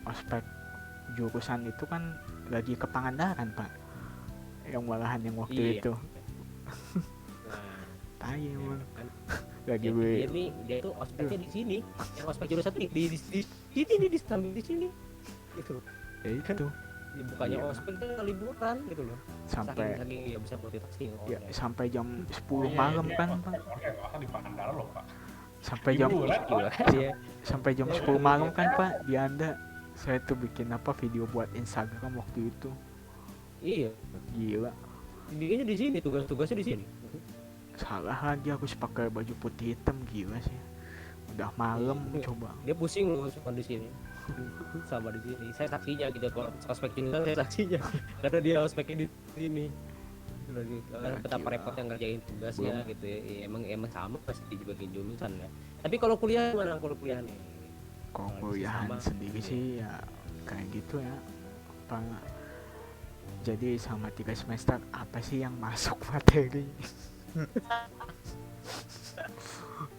ospek jurusan itu kan lagi ke Pangandaran pak, yang malahan yang waktu Iya. itu Nah, tai ya emang kan. lagi Dia tuh ospeknya di sini. Yang ospek jurusan di sini nih di sini. Gitu. ya itu Ya, bukannya Iya. ospek itu liburan gitu loh. sampai Saking ya bisa multitasking ya online. sampai jam 10 Iya, malam iya, kan oke, pak, oke, oke, di Pangandaran loh pak. sampai jam Liburan, Pak. Gila dia. sampai jam 10 malam kan pak di Anda. Saya tuh bikin video buat Instagram waktu itu, Iya. gila. Dia di sini, tugasnya di sini. Salah lagi harus pakai baju putih hitam, gila sih. Udah malam Iya. coba. Dia pusing loh sama di sini. Sama di sini. Saya saksinya gitu, kalau ospek jurusan saya saksinya. Karena dia ospeknya di sini. Betapa gila. repotnya ngerjain tugasnya Belum. gitu ya. Emang sama pasti dibagiin jurusan ya. Tapi kalau kuliah gimana kalau kuliah nih? Kalau Masih kuliahan sama? sendiri sih ya kayak gitu ya. Apa, jadi sama 3 semester apa sih yang masuk materi?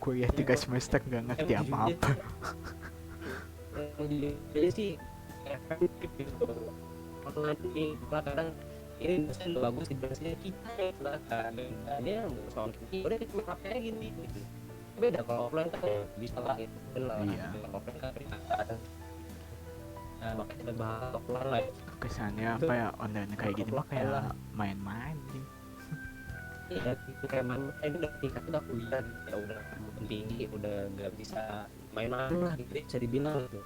Kuliah 3 semester gak ngerti Emang apa-apa. Jadi sih efektif gitu. Online ini kadang ini dosen udah bagus, dosennya kita yang belakang. Dia soal ini udah cuma HP gini gitu. Beda kalau offline kan ya bisa lah itu benar. Iya. Kalau offline kan ada. Nah, makanya kita bahas offline lah. Kesannya apa ya, online kayak gini mah kayak main-main sih. Iya, itu kayak ini udah tingkat udah kuliah, ya udah tinggi, udah nggak bisa main-main lah gitu, bisa dibilang gitu.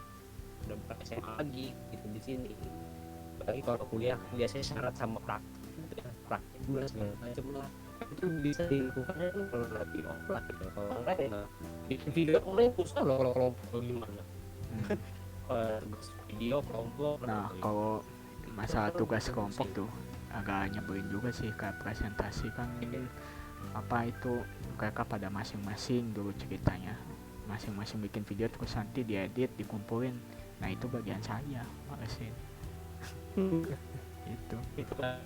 Udah bukan SMA lagi gitu di sini. Apalagi kalau kuliah biasanya syarat sama praktik gitu ya, praktik juga segala macam lah. Itu bisa dilakukannya kan kalau lebih offline gitu. Kalau online ya bikin video online susah loh kalau kelompok gimana. Video kelompok. Nah kalau masalah tugas kelompok tuh agak nyebelin juga sih, kayak presentasi kan apa itu mereka pada masing-masing dulu ceritanya, masing-masing bikin video terus nanti diedit dikumpulin. Nah itu bagian saya malesin itu. Itu kan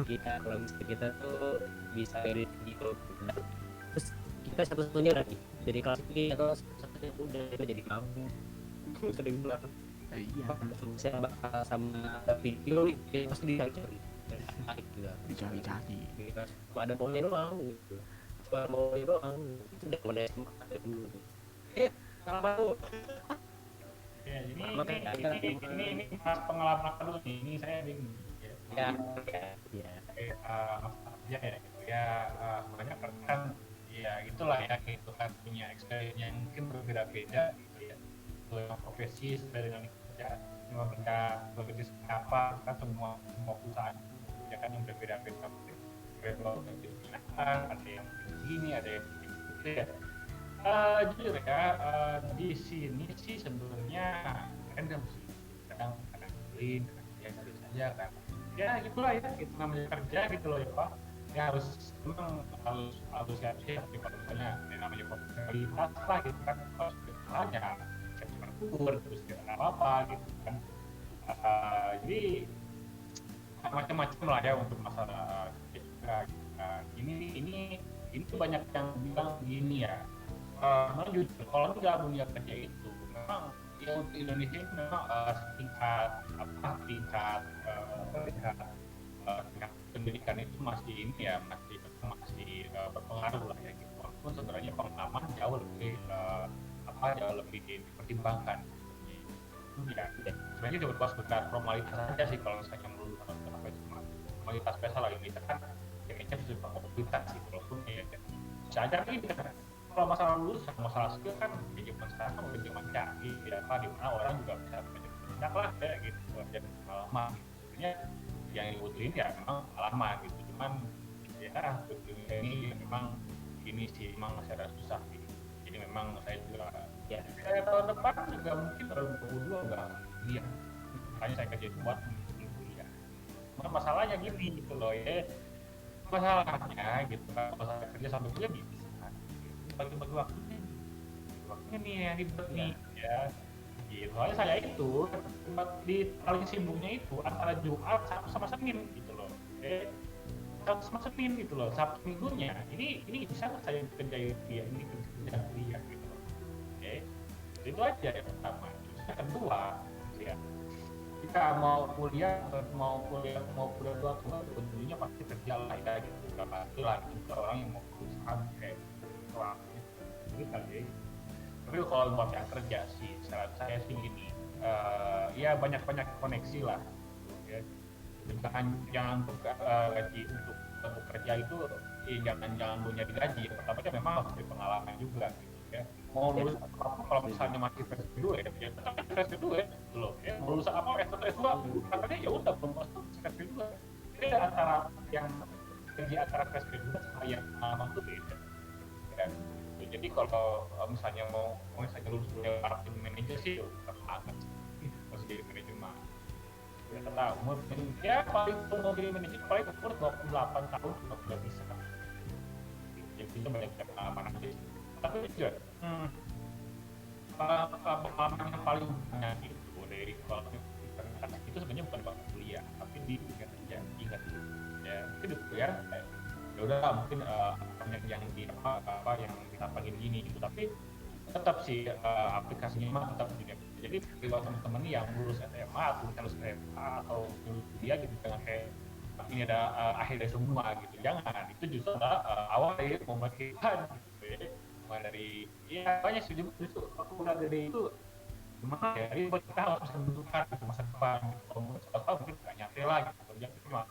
kita kalau misalnya kita tuh bisa edit gitu, terus kita satu-satunya lagi jadi kelas ini atau satu-satunya udah jadi kamu sering bilang Iya saya bakal sama video itu pasti dicari-cari juga dicari-cari. cuma ada maunya doang gitu, cuma maunya doang itu udah pada SMA ada dulu kalau mau Ya, Makanya ini mas pengalaman aku dulu nih. Ini saya bingung. ya Ya gitu ya, banyak kan ya gitulah ya gitu kan, punya experience yang mungkin berbeda-beda gitu ya. Kalau profesi sesuai dengan kerja, semua bekerja seperti apa kan, semua perusahaan ya kan yang berbeda-beda. Ada yang binatang, ada yang begini, ada yang begitu ya. Jujur ya, di sini sih sebenarnya random sih, kadang beli, kadang saja kan. Ya gitulah ya, itu namanya kerja gitu loh ya Pak. Ya memang harus siap-siap ya, kalau misalnya namanya profesionalitas lah gitu kan, harus bertanya, siap-siap kubur terus tidak apa-apa gitu kan. Jadi macam-macam lah ya untuk masalah juga. Ini banyak yang bilang begini ya. Memang jujur, kalau nggak dunia kerja itu memang ya untuk Indonesia itu memang tingkat pendidikan itu masih ini ya, masih berpengaruh lah ya gitu. Walaupun sebenarnya pengalaman jauh lebih dipertimbangkan. Ya, sebenarnya cuma sekedar formalitas saja sih kalau misalnya melulu apa itu formalitas spesial lah Indonesia kan kayaknya sudah kompetitif sih, walaupun ya bisa aja tidak. Kalau masalah lulus sama masalah skill kan di zaman sekarang udah zaman canggih tidak apa, di mana orang juga bisa banyak lah ya gitu, belajar pengalaman gitu. Sebenarnya yang dibutuhin ya memang pengalaman gitu, cuman ya dunia ini memang ini sih memang masih ada susah sih. Jadi memang saya juga ya saya tahun depan juga mungkin baru 22 enggak kuliah, makanya saya kerja buat kuliah masalahnya gini gitu loh ya, masalahnya gitu kan kalau saya kerja sambil kuliah bisa bagi-bagi waktunya nih yang ribet nih ya gitu. Soalnya saya itu di paling sibuknya itu antara Jumat Sabtu sama Senin gitu loh. Sabtu sama Senin gitu loh. Sabtu minggunya ini bisa nggak saya kerjain dia ini kerja kuliah gitu loh. Oke, itu aja yang pertama. Terus yang kedua ya kita mau kuliah mau kuliah tua ujungnya pasti kerja lah ya gitu. Gak pasti lah gitu orang yang mau berusaha kayak orang gitu kali. Tapi kalau buat yang kerja sih, saran saya sih gini, ya banyak-banyak koneksi lah, ya. Jangan untuk gaji untuk kerja itu, jangan lu nyari gaji. Pertama kan memang harus dari pengalaman juga, gitu ya. Mau lulus apa kalau misalnya masih fresh graduate, ya tetap fresh graduate, gitu loh. Ya. Mau lulus apa S1 S2, katanya ya udah belum masuk fresh graduate. Jadi antara yang gaji antara fresh graduate sama yang pengalaman itu beda. Ya. Jadi kalau misalnya mau misalnya lulus kuliah marketing manager sih tetap banget masih jadi manajer mah ya tetap umur ya paling mau jadi manajer paling umur 28 tahun sudah bisa jadi itu banyak pengalaman aja tapi juga pengalaman yang paling banyak itu dari kalau itu sebenarnya bukan waktu kuliah tapi di ingat itu ya mungkin di kuliah ya udah mungkin banyak yang di apa yang kita panggil gini gitu tapi tetap sih aplikasinya mah tetap gini. Jadi buat teman-teman yang lulus SMA atau lulus SMA atau lulus kuliah gitu jangan kayak ini ada akhir dari semua gitu jangan itu justru adalah awal dari pembagian gitu ya mulai dari ya banyak sih justru aku udah gede itu gimana ya ini buat kita harus menentukan gitu, masa depan gitu. Kalau mungkin nggak nyampe lah gitu kerja cuma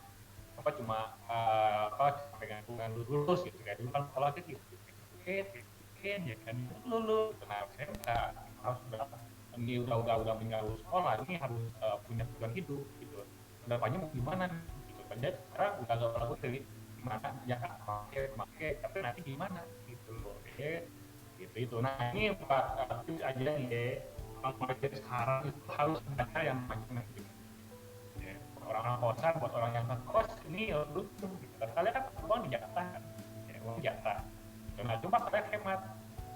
pengen lulus gitu kan dulu kan sekolah gitu ya kan lulus nah saya nggak harus ini udah meninggal sekolah ini harus punya tujuan hidup gitu kedepannya mau gimana gitu kan jadi sekarang udah gak lagu dari gimana ya kan make tapi nanti gimana gitu loh gitu nah ini Pak tips aja nih kalau sekarang itu harus baca yang macam orang kosan buat orang yang ngekos ini lucu gitu kan kalian kan uang dijatah kan ya, uang jatah nah cuma kalian hemat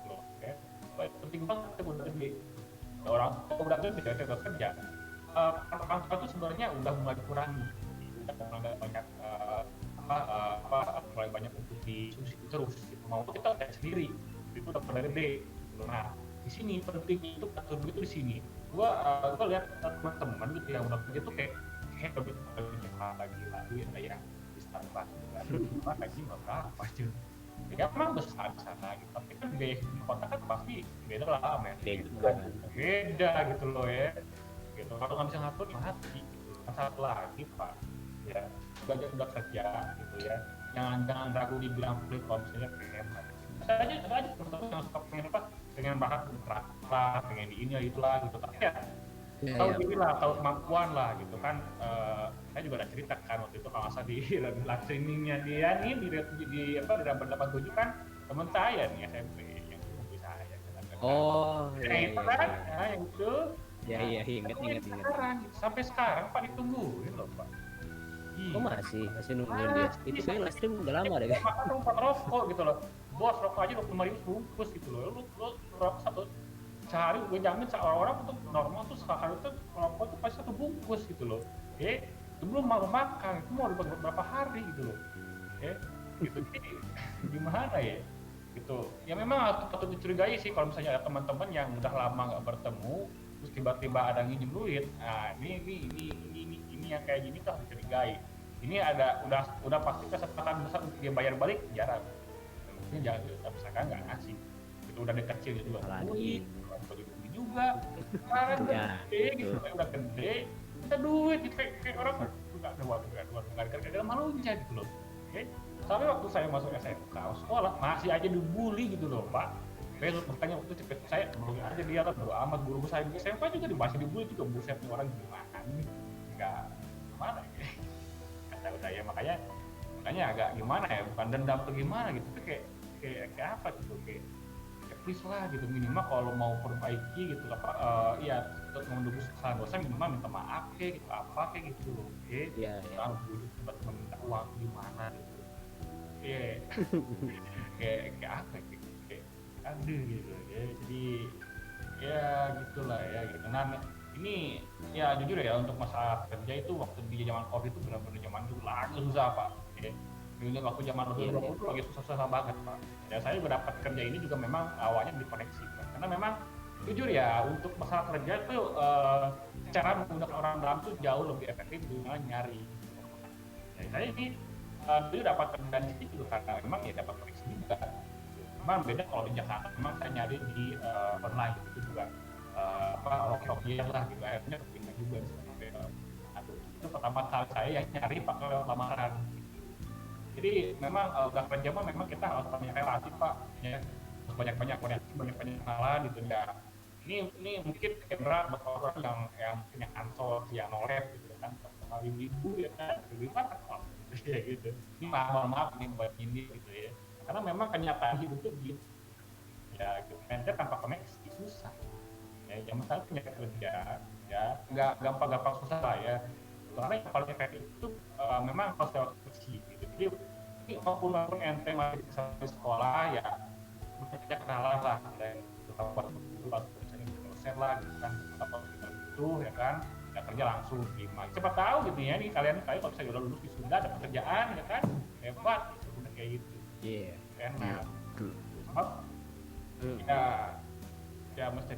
loh ya penting banget itu udah gede orang udah gede udah kerja orang tua itu sebenarnya udah mulai dikurangi udah mulai banyak mulai banyak untuk disubsidi terus gitu. Mau kita kayak sendiri itu udah pada gede nah di sini pentingnya itu atur itu di sini gua lihat teman-teman gitu yang udah kerja tuh kayak lebih lagi duit ya di Starbucks kan gaji berapa aja ya memang besar di sana gitu tapi kan biaya hidup di kota kan pasti beda lah men beda gitu loh ya gitu kalau nggak bisa ngatur mati gitu kan satu lagi Pak ya udah kerja gitu ya jangan ragu dibilang pelit kalau misalnya pengen saya aja teman-teman yang suka pengen bahas pengen di ini itulah gitu tapi ya tahu diri lah, tahu kemampuan lah gitu kan. Saya juga udah cerita kan waktu itu kalau masa di live streamingnya dia nih di Rambut 87 kan teman saya nih SMP yang itu saya itu kan yang itu ya ingat sampai sekarang Pak ditungguin loh Pak. Oh masih nungguin dia itu kayak live stream udah lama deh makan tempat rokok gitu loh bos rokok aja 25.000 bungkus gitu loh lu rokok satu sehari gue jamin orang-orang untuk normal tuh sehari tuh rokok tuh pasti satu bungkus gitu loh sebelum mau makan itu mau berapa hari gitu loh gitu jadi gimana ya gitu ya memang patut dicurigai sih kalau misalnya ada teman-teman yang udah lama nggak bertemu terus tiba-tiba ada nginjem duit nah ini yang kayak gini tuh harus dicurigai ini ada udah pasti kesempatan besar untuk dia bayar balik jarang mungkin jangan misalkan nggak ngasih itu udah dari kecil gitu duit juga sekarang gede gitu udah gede kita duit gitu kayak orang nggak ada malunya gitu loh sampai waktu saya masuk SMK sekolah masih aja dibully gitu loh Pak besok makanya waktu itu saya bully aja dia lah bodo amat guru saya di SMK juga masih dibully juga busetnya orang gimana nggak gimana ya kata udah ya makanya agak gimana ya bukan dendam atau gimana gitu kayak apa gitu kayak please lah gitu, minimal kalau mau perbaiki gitu apa ya untuk menembus kesalahan dosa minimal minta maaf kayak gitu apa kayak gitu loh, Iya, iya. harus bujuk tiba-tiba minta uang gimana gitu, kayak kayak apa ya, kayak aduh gitu ya. Jadi ya gitulah ya gitu. Nah ini ya jujur ya untuk masalah kerja itu waktu di zaman covid itu benar-benar zaman dulu lagi susah pak ya. Dulu waktu zaman Iya, 2020 iya. itu lagi susah-susah banget pak ya. Saya berdapat kerja ini juga memang awalnya dikoneksi Pak. Karena memang jujur ya untuk masalah kerja itu cara menggunakan orang dalam tuh jauh lebih efektif dengan nyari ya. Saya ini dulu dapat kerjaan di situ karena memang ya dapat koneksi juga. Memang beda kalau di Jakarta, memang saya nyari di online itu juga apa rokian lah gitu, akhirnya kepindah juga sampai itu pertama kali saya yang nyari pakai lamaran. Jadi memang udah kerja mah memang kita harus banyak relasi pak, ya harus banyak koneksi, banyak kenalan gitu ya. Ini mungkin Kendra buat orang yang punya kantor, yang nolep gitu kan, sama ibu ya kan, ibu kan ya gitu. Ini maaf ini buat ini gitu ya. Karena memang kenyataan hidup itu gitu. Ya, gitu. Manajer tanpa koneksi susah. Ya, zaman sekarang punya kerja, ya nggak gampang-gampang susah lah ya. Karena yang paling efektif itu memang harus lewat koneksi gitu. Jadi walaupun ente masih di sekolah ya banyak kenalan lah dan tetap buat dosen lah gitu kan, atau itu ya kan, ya kerja langsung terima. Siapa tahu gitu ya nih kalian kalau bisa udah lulus wisuda ada pekerjaan ya kan, hebat gitu, udah kayak gitu. Iya. Enak. Tuh. Sebab ya mesti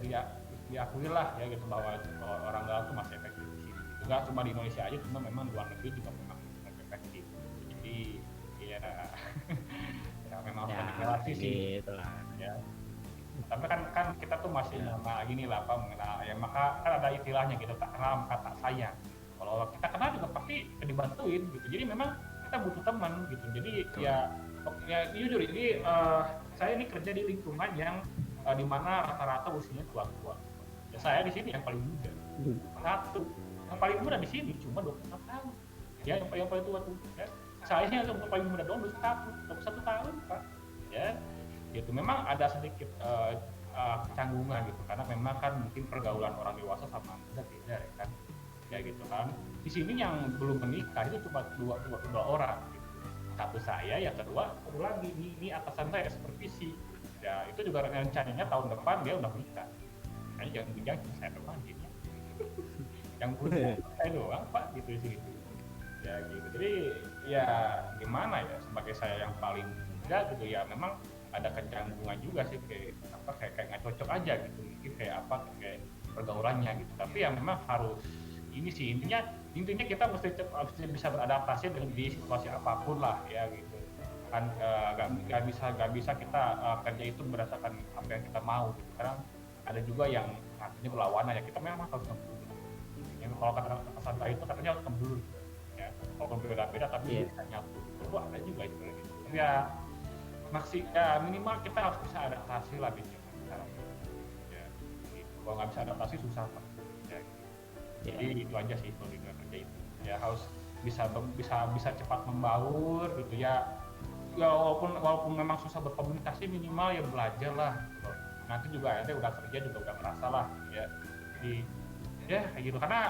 diakui lah ya gitu bahwa orang dalam tuh masih efektif di sini. Gitu. Gak cuma di Indonesia aja, cuma memang di luar negeri juga memang efektif. Jadi ya ya memang harus banyak relasi sih. Gitu lah. Ya. Tapi kan kita tuh masih mengenal gini lah apa mengenal ya, maka kan ada istilahnya gitu, tak kenal maka tak sayang. Kalau kita kenal juga pasti dibantuin gitu. Jadi memang kita butuh teman gitu. Jadi ya jujur ini saya ini kerja di lingkungan yang di mana rata-rata usianya tua-tua. Ya saya di sini yang paling muda. Satu. Yang paling muda di sini cuma 26 tahun. Ya yang paling tua tuh ya. Saya yang paling muda doang 21 tahun, Pak. Ya. Gitu. Memang ada sedikit kecanggungan gitu karena memang kan mungkin pergaulan orang dewasa sama muda beda ya kan. Ya gitu kan. Di sini yang belum menikah itu cuma dua orang gitu. Satu saya, yang kedua satu lagi ini atasan saya supervisi. Ya itu juga rencananya tahun depan dia udah menikah. Makanya jangan bijak saya doang gitu. Yang punya saya doang pak gitu sih. Ya gitu. Jadi ya gimana ya, sebagai saya yang paling muda gitu ya memang ada kecanggungan juga sih, kayak nggak cocok aja gitu, mungkin kayak apa kayak pergaulannya gitu. Tapi ya memang harus ini sih intinya kita mesti bisa beradaptasi dengan di situasi apapun lah ya gitu kan. Nggak bisa kita kerja itu berdasarkan apa yang kita mau gitu. Karena ada juga yang artinya berlawanan ya, kita memang harus ngebul. Kalau kata pesan itu katanya harus ngebul gitu. Ya kalau berbeda-beda tapi bisa nyatu itu ada juga itu gitu. Ya minimal kita harus bisa adaptasi lah gitu sekarang ya gitu. Kalau nggak bisa adaptasi susah pak ya, gitu. Jadi itu aja sih kalau di kerja itu ya harus bisa cepat membaur gitu ya. Ya walaupun memang susah berkomunikasi, minimal ya belajar lah gitu. Nanti juga ada udah kerja juga udah merasa lah ya. Jadi ya kayak gitu. Karena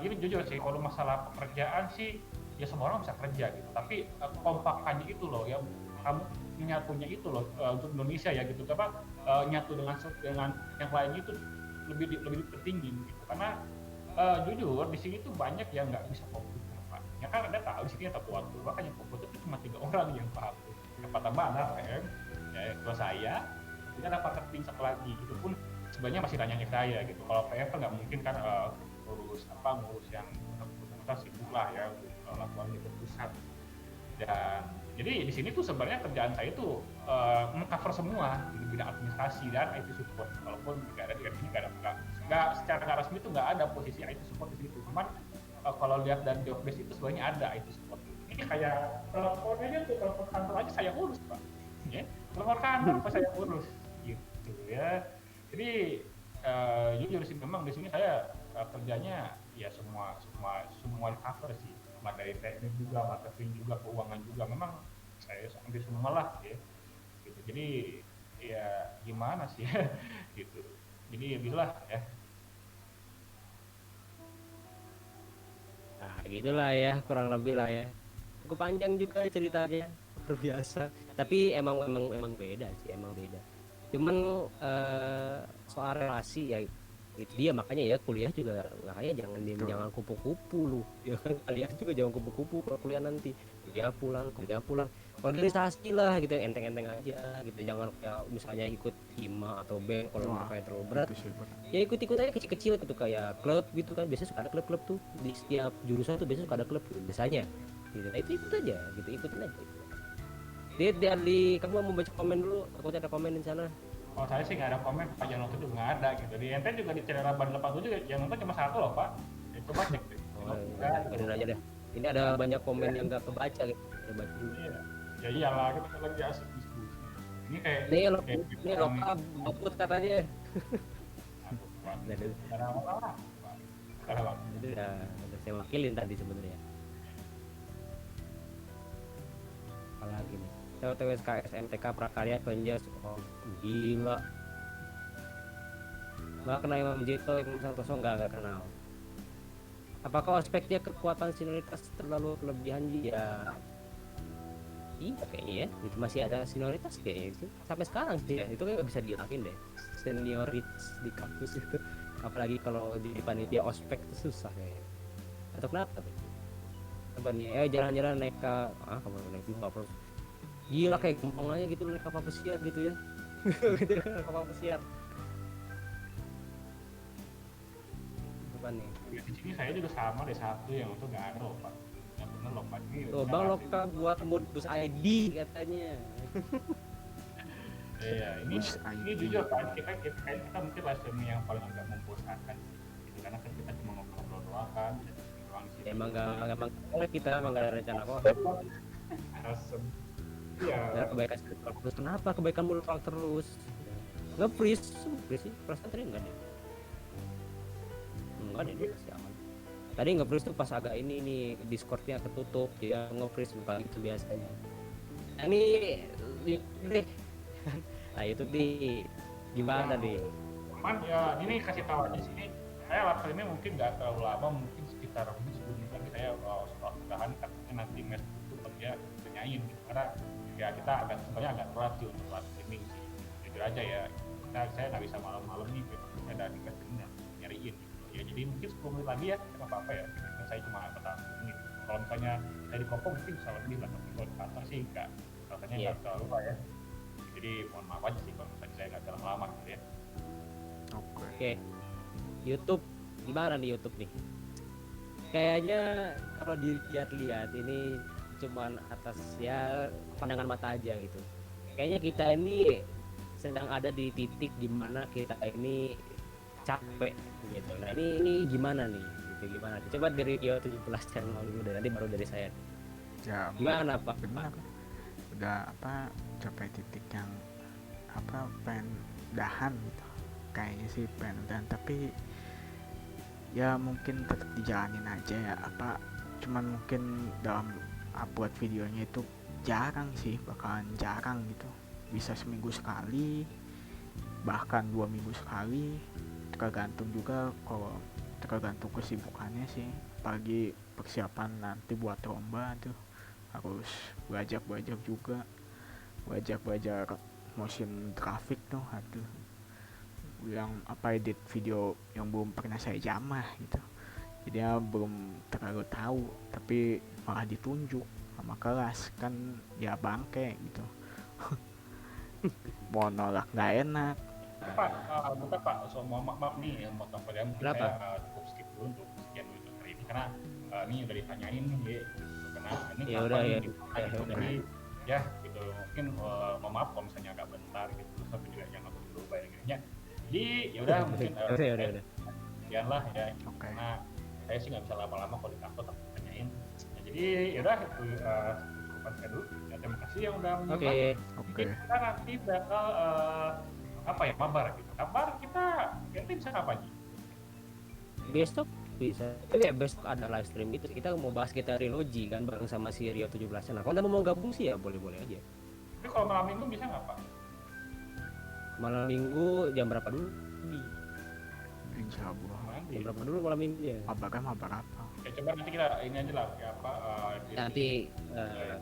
gini jujur sih kalau masalah pekerjaan sih ya semua orang bisa kerja gitu, tapi kompakannya itu loh ya, kamu nyatunya itu loh untuk Indonesia ya gitu, apa nyatu dengan yang lain itu lebih pentingin gitu. Karena jujur di sini tuh banyak yang nggak bisa komputer pak. Ya kan Anda tahu di sini ada tua kan yang komputer itu cuma 3 orang yang paham. Yang tambah anak ya kalau saya tidak ada marketing satu lagi, itu pun sebenarnya masih nanya saya gitu. Kalau PM kan nggak mungkin kan ngurus yang kita sibuk lah ya laporan di pusat. Dan jadi di sini tuh sebenarnya kerjaan saya itu mengcover semua di bidang administrasi dan IT support. Walaupun nggak secara resmi itu nggak ada posisi IT support di situ. Cuman kalau lihat dari job desk itu sebenarnya ada IT support. Ini kayak teleponnya tuh, telepon kantor aja saya urus pak. Ya, telepon kantor apa saya urus gitu ya. Jadi jujur sih memang di sini saya kerjanya ya semua cover sih, dari teknik juga, marketing juga, keuangan juga, memang saya ambil semua lah ya gitu. Jadi ya gimana sih gitu. Jadi ya gitulah ya. Nah, gitulah ya, kurang lebih lah ya. Cukup panjang juga ceritanya, luar biasa. Tapi emang beda sih, emang beda. Cuman soal relasi ya itu dia, makanya ya kuliah juga makanya Betul. jangan kupu-kupu lu ya kan, kalian juga jangan kupu-kupu kalau kuliah nanti, kuliah pulang organisasi lah gitu, enteng-enteng aja gitu, jangan kayak misalnya ikut hima atau bem kalau Wah, mereka terlalu berat, itu sih benar. ya ikut-ikut aja kecil-kecil gitu kayak klub gitu kan, biasanya suka ada klub-klub tuh di setiap jurusan tuh, biasanya suka ada klub gitu, biasanya gitu. Nah, itu ikut aja gitu, ikutin aja gitu. Di kamu mau baca komen dulu, aku ada komen di sana. Kalau saya sih nggak ada komen, Pak yang nonton juga nggak ada gitu. Di ente juga di channel Ban 87 juga yang nonton cuma satu loh Pak. Ya, coba cek deh. Oh, Nggak ada. dengerin aja deh. Ini ada banyak komen yang gak kebaca gitu. Coba baca dulu. Iya. Ya iyalah kita kan lagi asik diskusi. Ini kayak Nih lo, kayak nih lo kabut katanya. Aduh, Pak. Nah, itu Nggak ada apa-apa. Pak. Nggak ada apa-apa. udah saya wakilin tadi sebenarnya. Apalagi nih. TWSKS MTK Prakarya Penjas. Oh, gila. Gak kenal Imam Jito, Imam Santoso, nggak kenal. Apakah ospeknya kekuatan senioritas terlalu kelebihan? Ya iya kayaknya ya, itu masih ada senioritas kayaknya itu sampai sekarang sih ya, itu kan nggak bisa dihilangin deh senioritas di kampus itu, apalagi kalau di panitia ospek itu susah kayaknya, atau kenapa tuh? Coba nih jalan-jalan naik ke kamu naik juga bro, gila kayak gampang aja gitu naik kapal pesiar gitu ya. Gitu kapal pesiar. Coba nih, Ya, di sini saya juga sama deh, satu yang itu nggak ada loh Pak. Yang bener loh Pak. Ini tuh Bang Loka buat modus ID katanya. iya, ini Bus ini ID. jujur Pak, kita mungkin live streaming yang paling agak membosankan gitu, karena kan kita cuma ngobrol doang kan, bisa streaming doang di sini. Emang oleh kita emang gak ada rencana kok. Asem. Iya. Ya, kebaikan terus kenapa kebaikan mulut terus nge-freeze sih perasaan tadi enggak deh, enggak deh dia masih aman. Tadi nge-freeze tuh pas agak ini nih Discordnya ketutup, dia nge-freeze bukan itu biasanya. Nah, ini deh. Nah itu nih gimana nih? Cuman ya ini kasih tahu aja sini, saya live streaming mungkin nggak terlalu lama, mungkin sekitar mungkin 10 menit lagi saya soal mudahan katanya nanti mes itu dia tanyain gitu, karena ya kita agak sebenarnya agak telat sih untuk live streaming sih, jujur aja ya, saya nggak bisa malam-malam nih, saya ada di mes ini nyariin gitu ya, jadi mungkin 10 menit lagi ya nggak apa-apa ya, karena saya cuma bertahan 10 menit. Kalau misalnya saya di kopong mungkin bisa lebih lah, tapi kalau di kantor sih nggak, rasanya nggak terlalu lah ya, jadi mohon maaf aja sih kalau misalnya saya nggak jalan lama gitu ya. Oke. Oke, YouTube gimana nih YouTube nih? Kayaknya kalau dilihat-lihat ini cuman atas ya pandangan mata aja gitu. Kayaknya kita ini sedang ada di titik dimana kita ini capek gitu. Nah ini gimana nih? Gitu gimana? Coba dari Rio 17 channel dulu deh, nanti baru dari saya. Ya Gimana Pak? benar, udah apa capai titik yang apa pengen dahan gitu, kayaknya sih pengen udahan, tapi ya mungkin tetap dijalanin aja ya, apa cuman mungkin dalam upload videonya itu jarang sih, bakalan jarang gitu, bisa seminggu sekali bahkan 2 minggu sekali, tergantung juga, kalau tergantung kesibukannya sih, pagi persiapan nanti buat lomba tuh harus belajar juga, belajar motion grafik tuh, aduh, yang apa edit video yang belum pernah saya jamah gitu, jadi ya belum terlalu tahu, tapi malah ditunjuk sama kelas kan, ya bangke gitu. Mau nolak nggak enak. Pak, bentar Pak, so, maaf nih yang potong pada mungkin Kenapa? saya cukup skip dulu untuk sekian dulu untuk hari ini, karena ini udah ditanyain nih ya, kenapa ini Ya kapan udah, nih ya. gitu, Ya gitu. udah. Jadi ya gitu, mungkin mohon maaf kalau misalnya agak bentar gitu, terus tapi juga jangan dulu bayangnya. Jadi ya udah mungkin Udah. sekian lah ya, Oke. karena saya sih nggak bisa lama-lama kalau di kantor tapi tanyain. Nah, jadi ya udah itu cukup saya dulu. Ya, terima kasih yang udah menonton. Oke. Mungkin kita nanti bakal apa ya, kabar gitu. Kabar kita nanti bisa kapan nih? Besok bisa. Ya besok ada live stream itu. Kita mau bahas kita trilogi kan bareng sama si Rio 17. Nah, kalau mau gabung sih ya boleh-boleh aja. Tapi kalau malam minggu bisa nggak Pak? Malam minggu jam berapa dulu nih? Insya Allah. Nanti. Jam berapa dulu malam minggunya? Mabar apa? Ya coba nanti kita ini aja lah kayak apa Nanti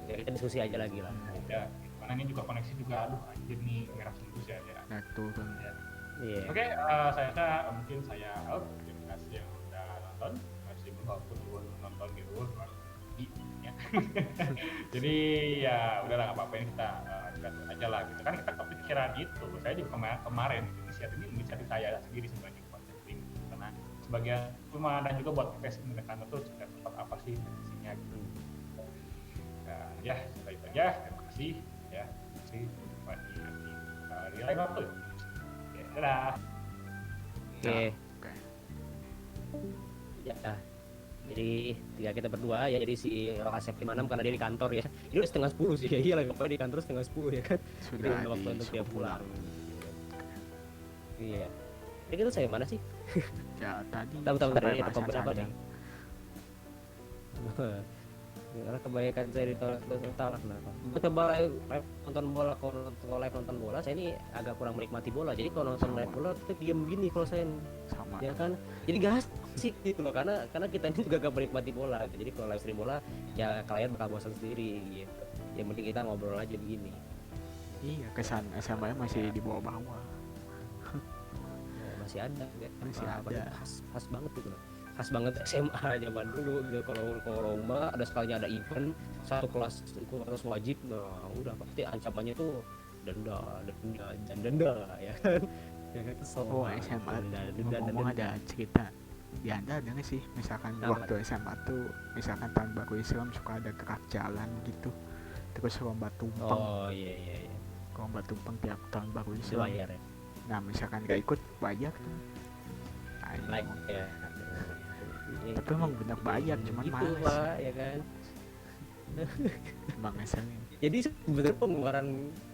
ya kita diskusi aja lagi lah. ya karena ini juga koneksi juga aduh anjir nih merah terus ya. Naik turun. Iya. Oke, saya rasa mungkin saya out. Terima kasih yang udah nonton. Masih walaupun belum nonton gitu, ya. Jadi ya udahlah nggak apa-apa ini kita lanjutkan aja lah gitu kan kita kepikiran itu. Saya juga kemarin inisiatif saya sendiri sebagai konten link karena sebagian cuma dan juga buat tes menekan itu seperti apa sih definisinya gitu. Nah, ya sampai itu aja. Terima kasih ya. Terima kasih nanti di lain waktu. Oke, dadah. Oke. Oke. Ya. Jadi tinggal kita berdua ya, jadi si Asep 56 karena dia di kantor ya. Ini udah setengah 10 sih ya, iya lagi di kantor setengah 10 ya kan. Jadi Sudah udah waktu untuk dia disuruh pulang. Iya. Ini kita saya mana sih? Ya tadi Bentar, sampai ini bahasa topik apa cadang. nih? Karena kebanyakan saya ditolak kenapa? Coba live nonton bola, kalau live nonton bola saya ini agak kurang menikmati bola. Jadi kalau nonton live bola kita diem gini kalau saya Sama. ya kan. Jadi gak asik gitu loh karena kita ini juga gak menikmati bola. Jadi kalau live stream bola ya kalian bakal bosan sendiri gitu. Ya mending kita ngobrol aja begini. Iya, kesan SMA masih di bawah-bawah. Ya, masih ada ya. Masih Apa-apa ada. khas banget gitu loh. Khas banget SMA zaman dulu gitu. Kalau lomba ada sekalinya ada event satu kelas ikut harus wajib, nah udah pasti ancamannya tuh denda ya kan. Ya kan kesel. Oh SMA ngomong ada cerita di Anda ada nggak sih misalkan Apa? waktu SMA tuh misalkan tahun baru Islam suka ada gerak jalan gitu terus lomba tumpeng Oh iya. lomba tumpeng tiap tahun baru Itu Islam. bayar ya. Nah misalkan nggak ikut bayar tuh. Nah, ini Like ngomong. ya. Tapi emang bener bayar cuman gitu, males Pak, ya kan. emang ngeselin. Jadi sebenarnya pengeluaran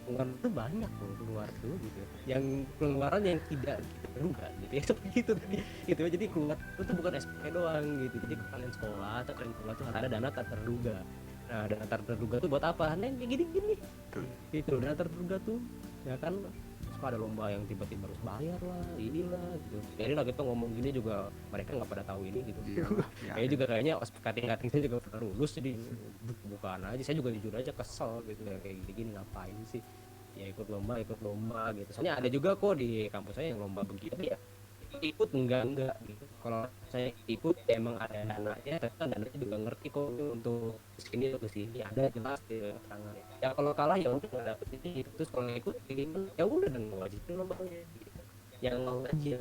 itu banyak loh keluar tuh gitu. Yang pengeluaran yang tidak terduga gitu ya seperti itu tadi. Gitu ya. Jadi keluar itu bukan SPP doang gitu. Jadi kalau kalian sekolah atau kalian sekolah tuh ada dana tak terduga. Nah, dana tak terduga tuh buat apa? Nah, kayak gini-gini. Tuh. Itu dana terduga tuh ya kan suka ada lomba yang tiba-tiba harus bayar lah, inilah gitu. Jadi lah kita ngomong gini juga mereka nggak pada tahu ini gitu. Iyalah, Kayaknya juga kayaknya kating-kating saya juga pernah lulus jadi bukaan aja. Saya juga jujur aja kesel gitu ya kayak gini ngapain sih? Ya ikut lomba gitu. Soalnya ada juga kok di kampus saya yang lomba begitu ya. Ikut enggak gitu. Kalau saya ikut ya emang ada dananya, tapi kan dananya juga ngerti kok untuk sini atau sini ada jelas di keterangannya. Ya kalau kalah ya udah nggak dapet ini gitu. Terus kalau ikut ya udah dan wajibin lombanya gitu. Yang mau aja.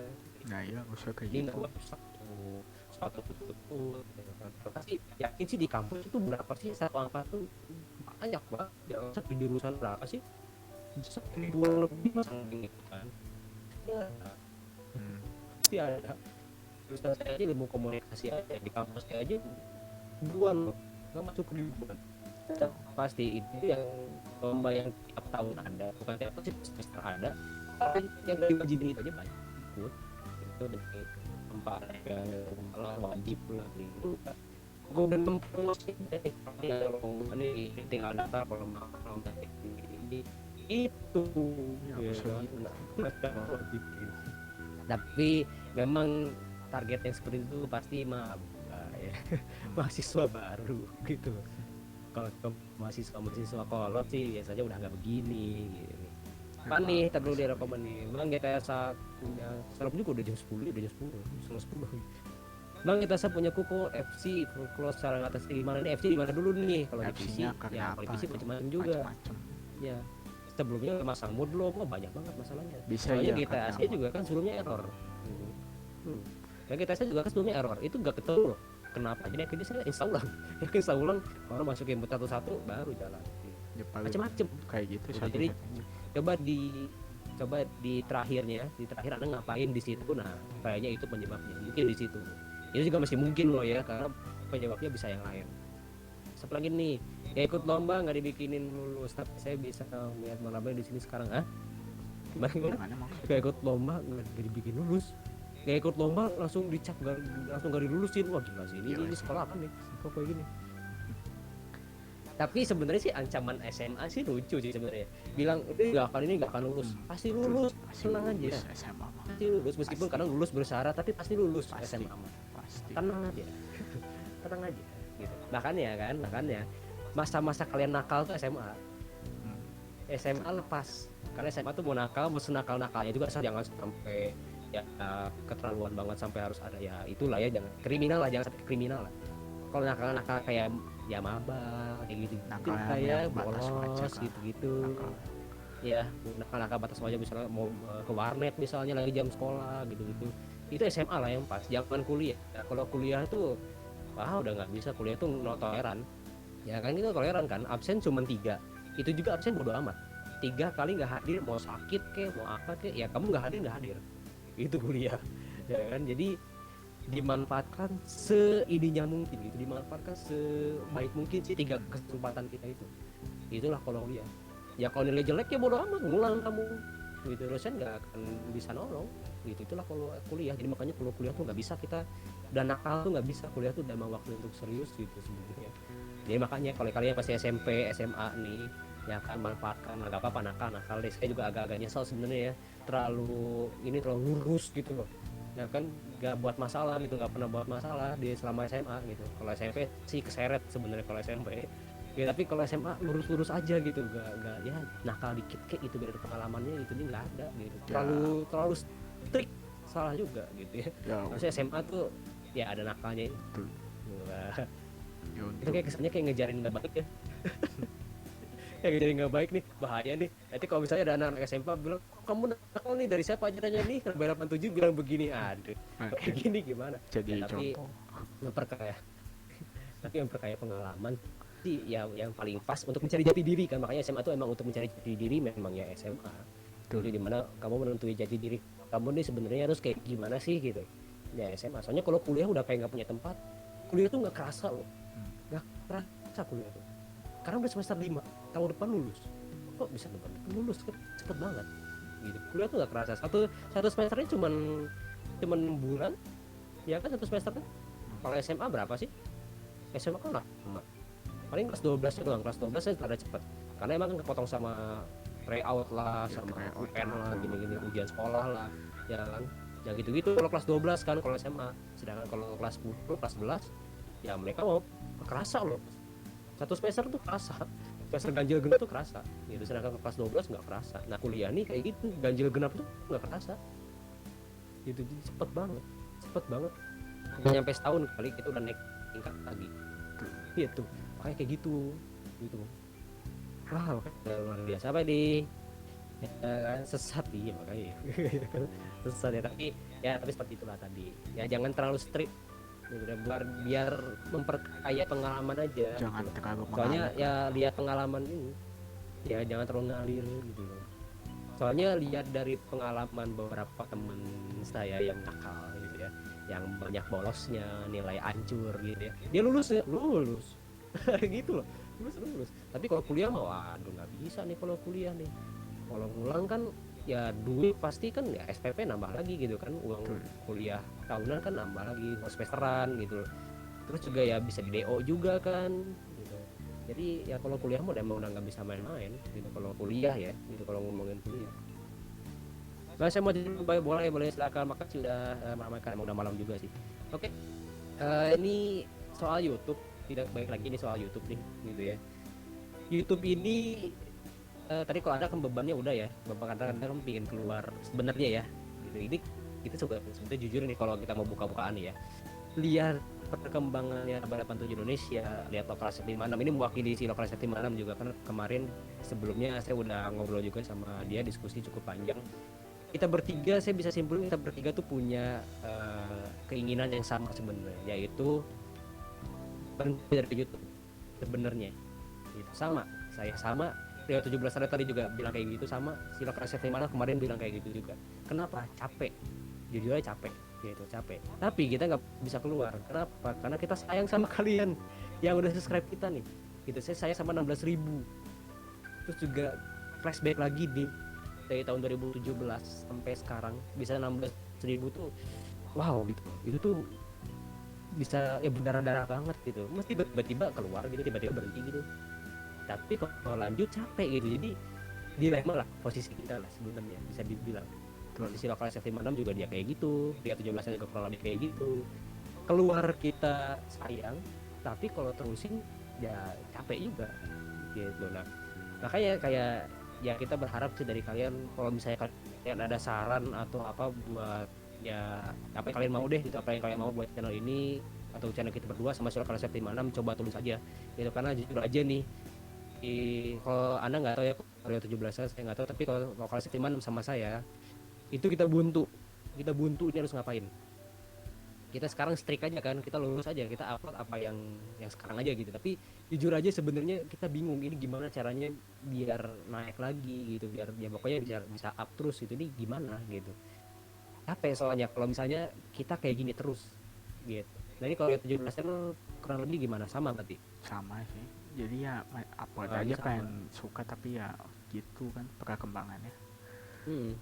nah iya nggak usah kayak Ini gitu. nggak satu betul pasti yakin sih di kampus itu berapa sih satu angka tuh banyak banget ya satu jurusan berapa sih 1.000 lebih mas gitu kan ya pasti ada jurusan saya aja ilmu komunikasi aja di kampus saya aja ribuan loh nggak masuk ribuan pasti itu yang lomba yang tiap tahun ada bukan tiap tahun semester ada tapi yang dari wajibin itu aja banyak ikut itu dari tempat yang malah wajib lah gitu gue udah mempromosi ya lomba nih tinggal daftar kalau mau ini itu Ya, wajib gitu. Tapi memang target yang seperti itu pasti ya mahasiswa baru gitu. Kalau mahasiswa kolot sih biasanya udah nggak begini gitu. Apa nih terlalu direkomend nih Bang kita punya serap juga udah jam 10 Bang kita punya kuku FC kalau secara atas gimana nih FC di mana dulu nih kalau di PC FC-nya karena ya apa kalau di PC tuh? macam-macam juga Macam-macam. ya sebelumnya masang mood belum banyak banget masalahnya Bisa soalnya ya, GTA karena saya juga kan sebelumnya error ya GTA saya juga kan sebelumnya error itu gak ketemu loh kenapa jadi akhirnya saya install ulang baru masukin boot satu-satu baru jalan Ya, paling macem-macem kayak gitu Udah, satu jadi katanya. coba di terakhir Anda ngapain di situ nah kayaknya itu penyebabnya mungkin di situ itu juga masih mungkin loh ya karena penyebabnya bisa yang lain lagi nih ya ikut lomba nggak dibikinin lulus tapi saya bisa lihat lomba di sini sekarang gimana Gimana maksudnya? kayak ikut lomba nggak dibikin lulus kayak ikut lomba langsung dicap langsung nggak dilulusin wah gila sih ini Gila sih. sekolah apa nih kok kayak gini Tapi sebenarnya sih ancaman SMA sih lucu sih sebenarnya. Bilang ini nggak akan lulus. Pasti lulus, Masih tenang aja. lulus SMA mah. Pasti lulus meskipun Pasti. kadang lulus bersyarat tapi pasti lulus Pasti. SMA mah. Pasti. Tenang aja. Tenang aja gitu. Makanya masa-masa kalian nakal tuh SMA. Hmm. SMA lepas. Karena SMA tuh mau nakal, mau senakal-nakalnya juga asal jangan sampai ya keterlaluan banget sampai harus ada ya itulah ya, jangan kriminal lah, jangan sampai kriminal lah. Kalau nakal-nakal kayak ya maba kayak gitu, Nakal kayak yang batas bolos wajar kan. gitu-gitu. Nakal. Ya nakal-nakal batas wajar, misalnya mau ke warnet misalnya lagi jam sekolah gitu-gitu. Itu SMA lah yang pas, jangan kuliah. Kalau kuliah itu udah nggak bisa, kuliah tuh no toleran. Ya kan kita toleran kan, absen cuma 3. Itu juga absen bodo amat. 3 kali nggak hadir, mau sakit kek, mau apa kek, ya kamu nggak hadir. Itu kuliah. Ya kan, jadi dimanfaatkan seininya mungkin gitu, dimanfaatkan sebaik mungkin sih 3 kesempatan kita itu. Itulah kalau kuliah. Ya kalau nilai jelek ya bodo amat, ngulang kamu gitu, dosen nggak akan bisa nolong gitu. Itulah kalau kuliah. Jadi makanya kalau kuliah tuh nggak bisa kita udah nakal tuh nggak bisa, kuliah tuh udah emang waktu untuk serius gitu sebenarnya. Jadi makanya kalau kalian pasti SMP SMA nih ya kan, manfaatkan, nggak apa-apa nakal deh. Saya juga agak-agak nyesel sebenarnya ya, terlalu ngurus gitu loh ya kan, nggak buat masalah gitu, nggak pernah buat masalah di selama SMA gitu. Kalau SMP sih keseret sebenarnya kalau SMP ya, tapi kalau SMA lurus aja gitu, nggak ya nakal dikit kayak gitu biar ada pengalamannya gitu, ini nggak ada gitu, terlalu strict, salah juga gitu ya. Ya, Maksudnya SMA tuh ya ada nakalnya itu. betul. Wah, Ya, itu kayak kesannya kayak ngejarin nggak baik ya. Kayak ngejarin nggak baik nih, bahaya nih. Nanti kalau misalnya ada anak SMP bilang, kamu nakal nih, dari siapa aja nanya nih, Rebel 87 bilang begini, aduh kayak gini gimana jadi ya, tapi contoh. memperkaya tapi memperkaya pengalaman sih ya, yang paling pas untuk mencari jati diri kan. Makanya SMA itu emang untuk mencari jati diri, memang ya SMA Betul. itu dimana kamu menentukan jati diri kamu nih sebenarnya harus kayak gimana sih gitu ya SMA. Soalnya kalau kuliah udah kayak nggak punya tempat, kuliah tuh nggak kerasa loh, nggak kerasa kuliah tuh. Karena udah semester 5, tahun depan lulus. Kok bisa tahun depan lulus, cepet banget gitu. Kuliah tuh nggak kerasa, satu semesternya cuman 6 bulan ya kan, satu semester kan. Kalau SMA berapa sih? SMA kan lama, paling kelas 12 doang. Kelas 12 saya ada cepet karena emang kan kepotong sama tryout lah, Ya, sama tryout UN lah, lah. gini-gini ujian sekolah lah ya kan, ya gitu-gitu kalau kelas 12 kan kalau SMA. Sedangkan kalau kelas 10, kelas 11 ya mereka mau kerasa loh, satu semester tuh kerasa, semester ganjil genap tuh kerasa gitu. Sedangkan kelas 12 nggak kerasa. Nah kuliah nih kayak gitu, ganjil genap tuh nggak kerasa gitu. Jadi cepet banget nggak nyampe setahun kali kita udah naik tingkat lagi gitu. Makanya kayak gitu. Wow, luar biasa apa di kan, sesat iya makanya sesat ya, tapi seperti itulah tadi ya, jangan terlalu strict gitu, biar memperkaya pengalaman aja Jangan gitu. terlalu Soalnya mengalir. ya lihat pengalaman ini ya, jangan terlalu ngalir gitu loh. Soalnya lihat dari pengalaman beberapa teman saya yang nakal gitu ya, yang banyak bolosnya, nilai hancur gitu ya, dia lulus gitu loh, lulus. Tapi kalau kuliah mah waduh nggak bisa nih. Kalau kuliah nih, kalau ngulang kan ya duit pasti kan ya, SPP nambah lagi gitu kan, uang kuliah tahunan kan nambah lagi, semesteran gitu loh. Terus juga ya bisa di DO juga kan gitu. Jadi ya kalau kuliah mah emang udah nggak bisa main-main gitu kalau kuliah ya gitu, kalau ngomongin kuliah. Nah, saya mau boleh silakan, makasih udah meramaikan, emang udah malam juga sih. Oke. Ini soal YouTube, tidak baik lagi ini soal YouTube nih gitu ya. YouTube ini tadi kalau ada kan bebannya udah ya, beban kadang-kadang pengen keluar sebenarnya ya gitu. Ini kita sebenarnya jujur nih, kalau kita mau buka-bukaan nih ya, lihat perkembangannya Rebel 87 Indonesia, lihat Lokalisasi 56 ini mewakili si Lokalisasi 56 juga kan. Kemarin sebelumnya saya udah ngobrol juga sama dia, diskusi cukup panjang. Kita bertiga, saya bisa simpulin kita bertiga tuh punya keinginan yang sama sebenarnya, yaitu berhenti dari YouTube sebenarnya gitu. Saya sama Rio 17 hari tadi juga bilang kayak gitu, sama si Lokalisasi mana kemarin bilang kayak gitu juga. Kenapa? Capek, jujur aja capek gitu, capek. Tapi kita nggak bisa keluar. Kenapa? Karena kita sayang sama kalian yang udah subscribe kita nih gitu. Saya sayang sama 16.000. Terus juga flashback lagi dari tahun 2017 sampai sekarang bisa 16.000 tuh wow gitu. Itu tuh bisa ya berdarah-darah banget gitu. Mesti tiba-tiba keluar gitu, tiba-tiba berhenti gitu. tapi kalau lanjut capek gitu. Jadi dilema lah posisi kita lah sebenarnya bisa dibilang. Posisi lokal SF56 juga dia kayak gitu, dia 17 juga kurang lebih kayak gitu. Keluar kita sayang, tapi kalau terusin ya capek juga gitu. Nah makanya kayak ya kita berharap sih dari kalian, kalau misalnya kalian ada saran atau apa buat ya apa yang kalian mau deh gitu, apa yang kalian mau buat channel ini atau channel kita berdua sama Surabaya Konsep 56, coba tulis aja gitu. Karena jujur aja nih kalau anda nggak tahu ya Korea 17 saya nggak tahu, tapi kalau lokal Septiman sama saya itu kita buntu ini harus ngapain. Kita sekarang strict aja kan, kita lurus aja, kita upload apa yang sekarang aja gitu. Tapi jujur aja sebenarnya kita bingung ini gimana caranya biar naik lagi gitu, biar ya pokoknya bisa up terus gitu, ini gimana gitu. Capek soalnya kalau misalnya kita kayak gini terus gitu. Nah ini kalau 17 channel kurang lebih gimana, sama berarti? Sama sih, jadi ya upload Ah, aja ini sama. pengen suka, tapi ya gitu kan perkembangannya. Hmm.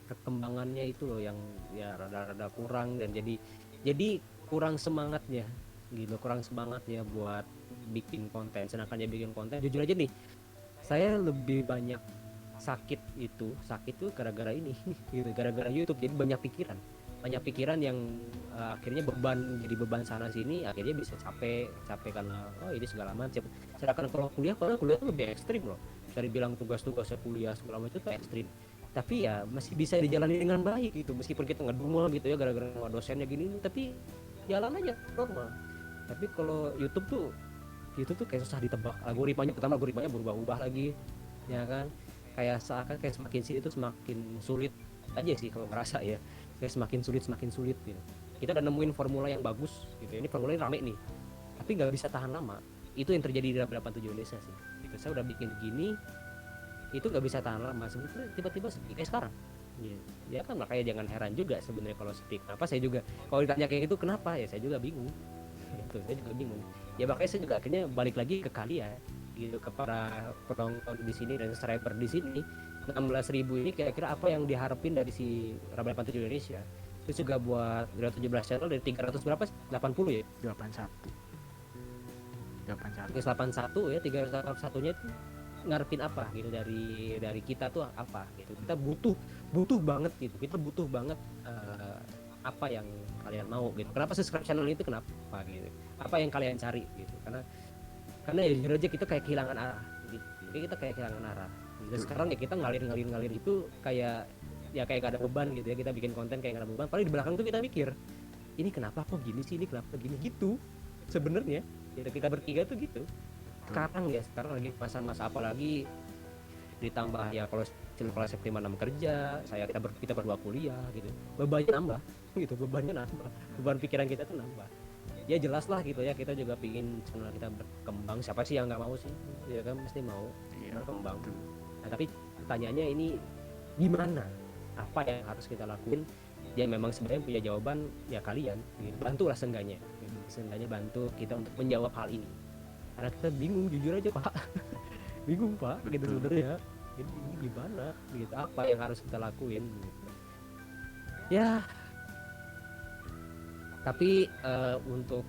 Perkembangannya itu loh yang ya rada-rada kurang, dan jadi kurang semangatnya gitu, kurang semangatnya buat bikin konten. Sedangkan ya bikin konten jujur aja nih, saya lebih banyak sakit tuh gara-gara ini gitu, gara-gara YouTube. Jadi banyak pikiran yang akhirnya jadi beban sana sini, akhirnya bisa capek karena oh ini segala macam. Sedangkan kalau kuliah tuh lebih ekstrim loh, dari bilang tugas-tugasnya kuliah segala macam tuh ekstrim, tapi ya masih bisa dijalani dengan baik gitu, meskipun kita ngedumel gitu ya gara-gara dosennya gini, tapi jalan aja normal. Tapi kalau YouTube tuh kayak susah ditebak algoritmanya, pertama algoritmanya berubah-ubah lagi ya kan, kayak seakan kayak semakin sini itu semakin sulit aja sih kalau ngerasa ya, kayak semakin sulit gitu. Kita udah nemuin formula yang bagus gitu, ini formulanya rame nih, tapi nggak bisa tahan lama. Itu yang terjadi di 87 Indonesia sih gitu. Saya udah bikin gini, itu nggak bisa tahan lama sebenarnya, tiba-tiba sepi kayak sekarang gitu. Ya kan makanya jangan heran juga sebenarnya kalau sepi. Kenapa saya juga kalau ditanya kayak gitu kenapa ya, saya juga bingung gitu, saya juga bingung. Ya makanya saya juga akhirnya balik lagi ke kalian gitu, ke para penonton di sini dan subscriber di sini 16.000 ini, kira-kira apa yang diharapin dari si Rabai 87 Indonesia. Terus juga buat 17 channel dari 300 berapa 80 ya, 81 81 381 ya, 381 nya itu ngarepin apa gitu dari kita tuh apa gitu. Kita butuh banget gitu, kita butuh banget apa yang kalian mau gitu. Kenapa subscribe channel itu, kenapa gitu, apa yang kalian cari gitu. Karena ya jujur aja kita kayak kehilangan arah gitu. Jadi kita kayak kehilangan arah dan sekarang ya kita ngalir itu kayak ya kayak gak ada beban gitu ya. Kita bikin konten kayak gak ada beban, paling di belakang tuh kita mikir ini kenapa kok gini sih, ini kenapa gini gitu sebenarnya gitu. Kita bertiga tuh gitu sekarang lagi masa-masa apa lagi, ditambah ya kalau kelas September 6 kerja, kita berdua kuliah gitu, bebannya nambah gitu, beban pikiran kita tuh nambah. Ya jelas lah gitu ya, kita juga pingin channel kita berkembang, siapa sih yang nggak mau sih ya kan, pasti mau berkembang. Nah tapi pertanyaannya ini gimana, apa yang harus kita lakuin? Ya memang sebenarnya punya jawaban ya kalian gitu. Bantulah seenggaknya bantu kita untuk menjawab hal ini, karena kita bingung jujur aja pak bingung pak gitu sebenarnya. Ini gimana gitu, apa yang harus kita lakuin gitu. Ya tapi untuk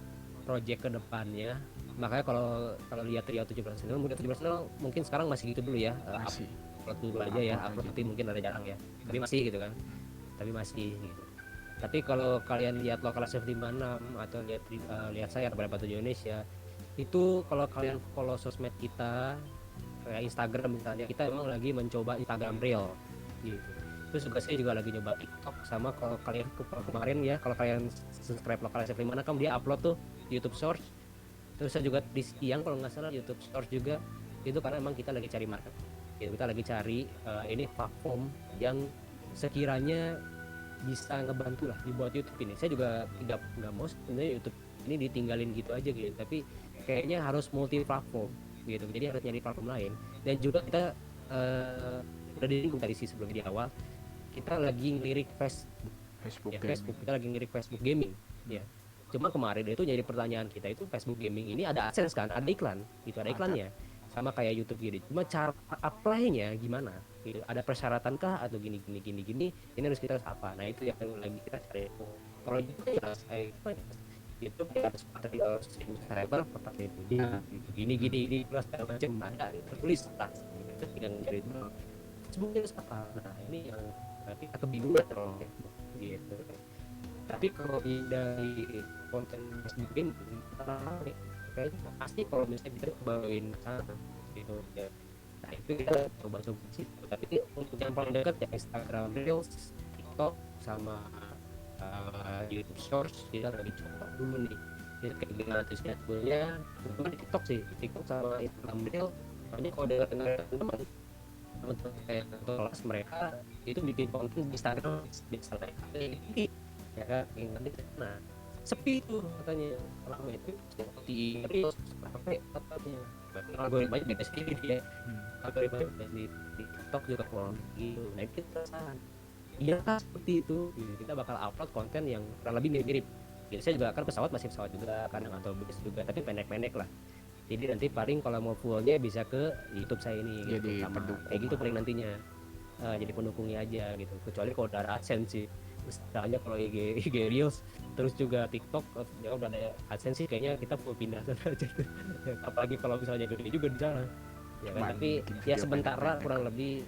project kedepannya, makanya kalau lihat Rio 17 mungkin sekarang masih gitu dulu ya, masih upload dulu aja ya, upload tapi mungkin ada jarang ya, tapi masih gitu kan, tapi masih gitu. Tapi kalau kalian lihat lokal safety 6 atau lihat saya berapa 7 Indonesia itu, kalau kalian follow sosmed kita kayak Instagram misalnya, kita emang lagi mencoba Instagram Reel gitu. Terus juga saya juga lagi nyoba TikTok, sama kalau kalian kemarin ya, kalau kalian subscribe lokal SF5 kan dia upload tuh YouTube Shorts. Terus saya juga di siang kalau nggak salah YouTube Shorts juga, itu karena emang kita lagi cari market gitu. Kita lagi cari ini platform yang sekiranya bisa ngebantu lah dibuat YouTube ini. Saya juga nggak mau sebenarnya YouTube ini ditinggalin gitu aja gitu, tapi kayaknya harus multi platform gitu, jadi harus nyari platform lain. Dan juga kita udah disinggung tadi sih sebelum di awal, kita lagi ngelirik Facebook ya, kita lagi ngelirik Facebook gaming ya. Cuma kemarin itu jadi pertanyaan kita, itu Facebook gaming ini ada AdSense kan, ada iklan gitu, ada iklannya sama kayak YouTube gini. Cuma cara apply-nya gimana gitu, ada persyaratan kah atau gini ini harus kita apa. Nah itu yang lagi kita cari. Kalau itu jelas YouTube ya harus 4.000 subscriber 4.000 gitu. Gini plus segala macam ada tertulis lah itu tinggal mencari itu. Facebooknya apa? Nah ini yang nanti kita kebingungan kalau Facebook gitu. Tapi kalau dari konten Facebook ini rame kayaknya pasti kalau misalnya kita bawain sana gitu ya. Nah itu kita coba-coba situ. Tapi untuk yang paling dekat ya Instagram Reels, TikTok sama YouTube Shorts kita lagi coba dulu nih. Jadi kayak gimana tuh schedule-nya? Terutama di TikTok sih, TikTok sama Instagram Reels. Soalnya kalau dengar teman kayak kelas mereka itu bikin konten di Instagram misalnya kayak ya kan yang nanti nah sepi tuh katanya lama itu di Reels sampai katanya algoritmanya beda sendiri dia algoritmanya beda di TikTok juga kurang gitu. Nah itu perasaan iya kan seperti itu gitu. Kita bakal upload konten yang kurang lebih mirip-mirip gitu. Saya juga kan pesawat masih pesawat juga kadang atau bis juga tapi pendek-pendek lah. Jadi nanti paling kalau mau fullnya bisa ke YouTube saya ini Jadi gitu, pendukung. kayak gitu paling nantinya jadi pendukungnya aja gitu. Kecuali kalau udah ada AdSense sih, misalnya kalau IG Reels terus juga TikTok ya udah ada AdSense sih kayaknya kita full pindah sana aja. Apalagi kalau misalnya gede juga di sana, ya kan. Tapi ya sementara kurang lebih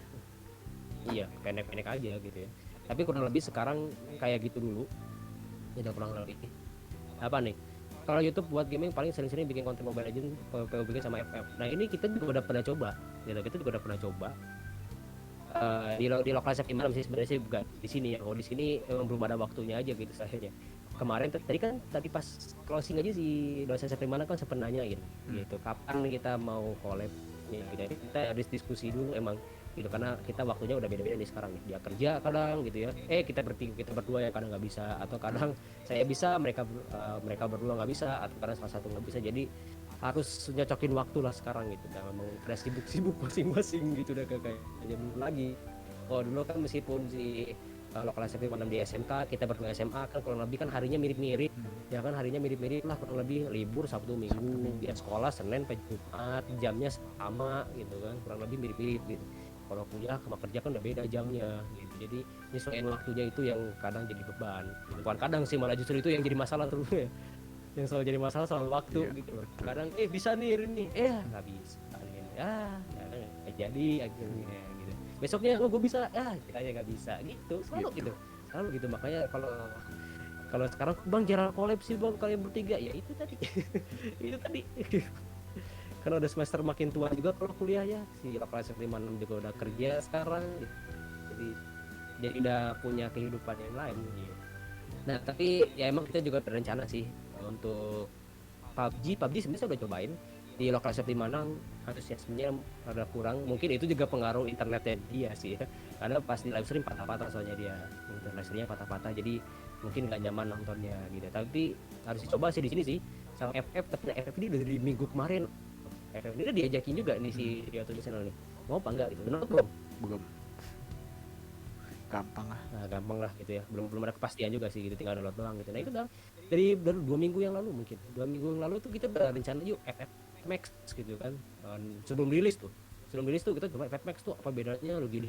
iya pendek-pendek aja gitu ya. Tapi kurang lebih sekarang kayak gitu dulu, itu kurang lebih apa nih. Kalau YouTube buat gaming paling sering-sering bikin konten Mobile Legends, PUBG sama FF. Nah ini kita juga udah pernah coba, gitu. Kita juga udah pernah coba di lokasi gimana sih sebenarnya sih bukan di sini ya. Kalau di sini emang belum ada waktunya aja gitu sayanya. Kemarin tadi pas closing aja si dosen mana kan sempat nanyain gitu kapan kita mau collab ya, gitu. Kita harus diskusi dulu emang gitu karena kita waktunya udah beda-beda nih sekarang nih. Dia kerja kadang gitu ya. Kita berdua ya kadang nggak bisa atau kadang saya bisa mereka berdua nggak bisa atau kadang salah satu nggak bisa. Jadi harus nyocokin waktu lah sekarang gitu. Nah, memang udah sibuk masing-masing gitu udah kayak dulu lagi. Oh dulu kan meskipun si lokal SMP 6 di SMK kita berdua SMA kan kurang lebih kan harinya mirip-mirip ya kan harinya mirip-mirip lah kurang lebih libur Sabtu Minggu dia sekolah Senin sampai Jumat jamnya sama gitu kan kurang lebih mirip-mirip gitu. Kalau kuliah sama kerja kan udah beda jamnya gitu. Jadi nyesuaiin waktunya itu yang kadang jadi beban gitu. Bukan kadang sih malah justru itu yang jadi masalah terus ya. Yang selalu jadi masalah soal waktu gitu loh. Kadang bisa nih ini nggak bisa nggak jadi akhirnya gitu. Besoknya gue bisa kitanya nggak bisa gitu selalu gitu makanya kalau sekarang bang jarang collab sih bang kalian bertiga ya itu tadi itu tadi karena udah semester makin tua juga kalau kuliah ya si kelas 56 juga udah kerja sekarang gitu. jadi udah punya kehidupan yang lain gitu. Nah tapi ya emang kita juga berencana sih untuk PUBG sebenarnya saya udah cobain di lokal shop di Manang antusiasmenya rada kurang mungkin itu juga pengaruh internetnya dia sih ya. Karena pas di live stream patah-patah soalnya dia internet live streamnya patah-patah jadi mungkin nggak nyaman nontonnya gitu tapi harus dicoba sih di sini sih sama FF tapi FF ini udah dari minggu kemarin FF ini udah diajakin juga nih si Rioto channel nih mau apa enggak gitu belum gampang lah gampang lah gitu ya belum ada kepastian juga sih gitu tinggal download doang gitu. Nah itu dari 2 minggu yang lalu mungkin 2 minggu yang lalu tuh kita udah rencana yuk FF Max gitu kan sebelum rilis tuh kita coba FF Max tuh apa bedanya lo gini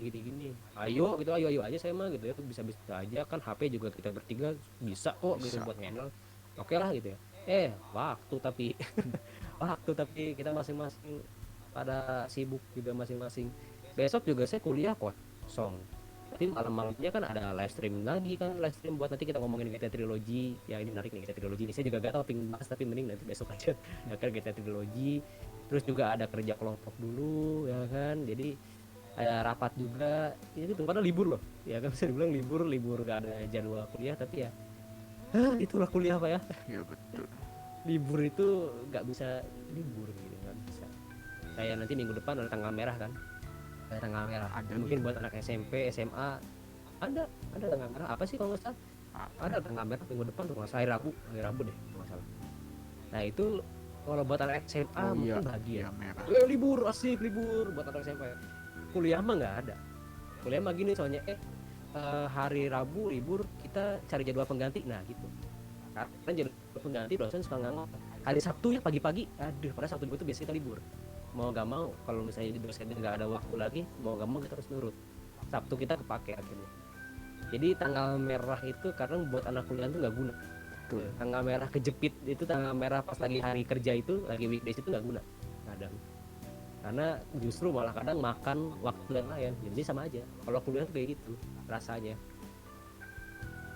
ayo aja saya mah gitu ya bisa aja kan HP juga kita bertiga bisa kok gitu buat handle oke lah gitu ya waktu tapi kita masing-masing pada sibuk juga masing-masing. Besok juga saya kuliah kosong tapi malam-malamnya kan ada live stream buat nanti kita ngomongin GTA Trilogy ya ini menarik nih GTA Trilogy ini saya juga gak tau pengen bahas tapi mending nanti besok aja ya kan GTA Trilogy terus juga ada kerja kelompok dulu ya kan jadi ada rapat juga ya itu karena libur loh ya kan saya bilang libur gak ada jadwal kuliah tapi ya itulah kuliah Pak ya betul libur itu gak bisa libur gitu gak bisa kayak nanti minggu depan ada tanggal merah kan tanggal merah ada mungkin buat anak SMP SMA ada tanggal merah apa sih kalau nggak salah ada tanggal merah minggu depan tuh nggak salah hari Rabu deh nggak salah. Nah itu kalau buat anak SMA mungkin bahagia libur asik libur buat anak SMA kuliah mah nggak ada kuliah mah gini soalnya hari Rabu libur kita cari jadwal pengganti nah gitu karena jadwal pengganti dosen suka nggak hari Sabtu ya pagi-pagi pada Sabtu itu biasanya kita libur mau gak mau kalau misalnya dosennya nggak ada waktu lagi mau gak mau kita harus nurut Sabtu kita kepake akhirnya jadi tanggal merah itu karena buat anak kuliah itu nggak guna Betul. Tanggal merah kejepit itu, tanggal merah pas lagi hari kerja itu, lagi weekdays itu nggak guna kadang, karena justru malah kadang makan waktu yang lain. Jadi sama aja kalau kuliah tuh kayak gitu rasanya.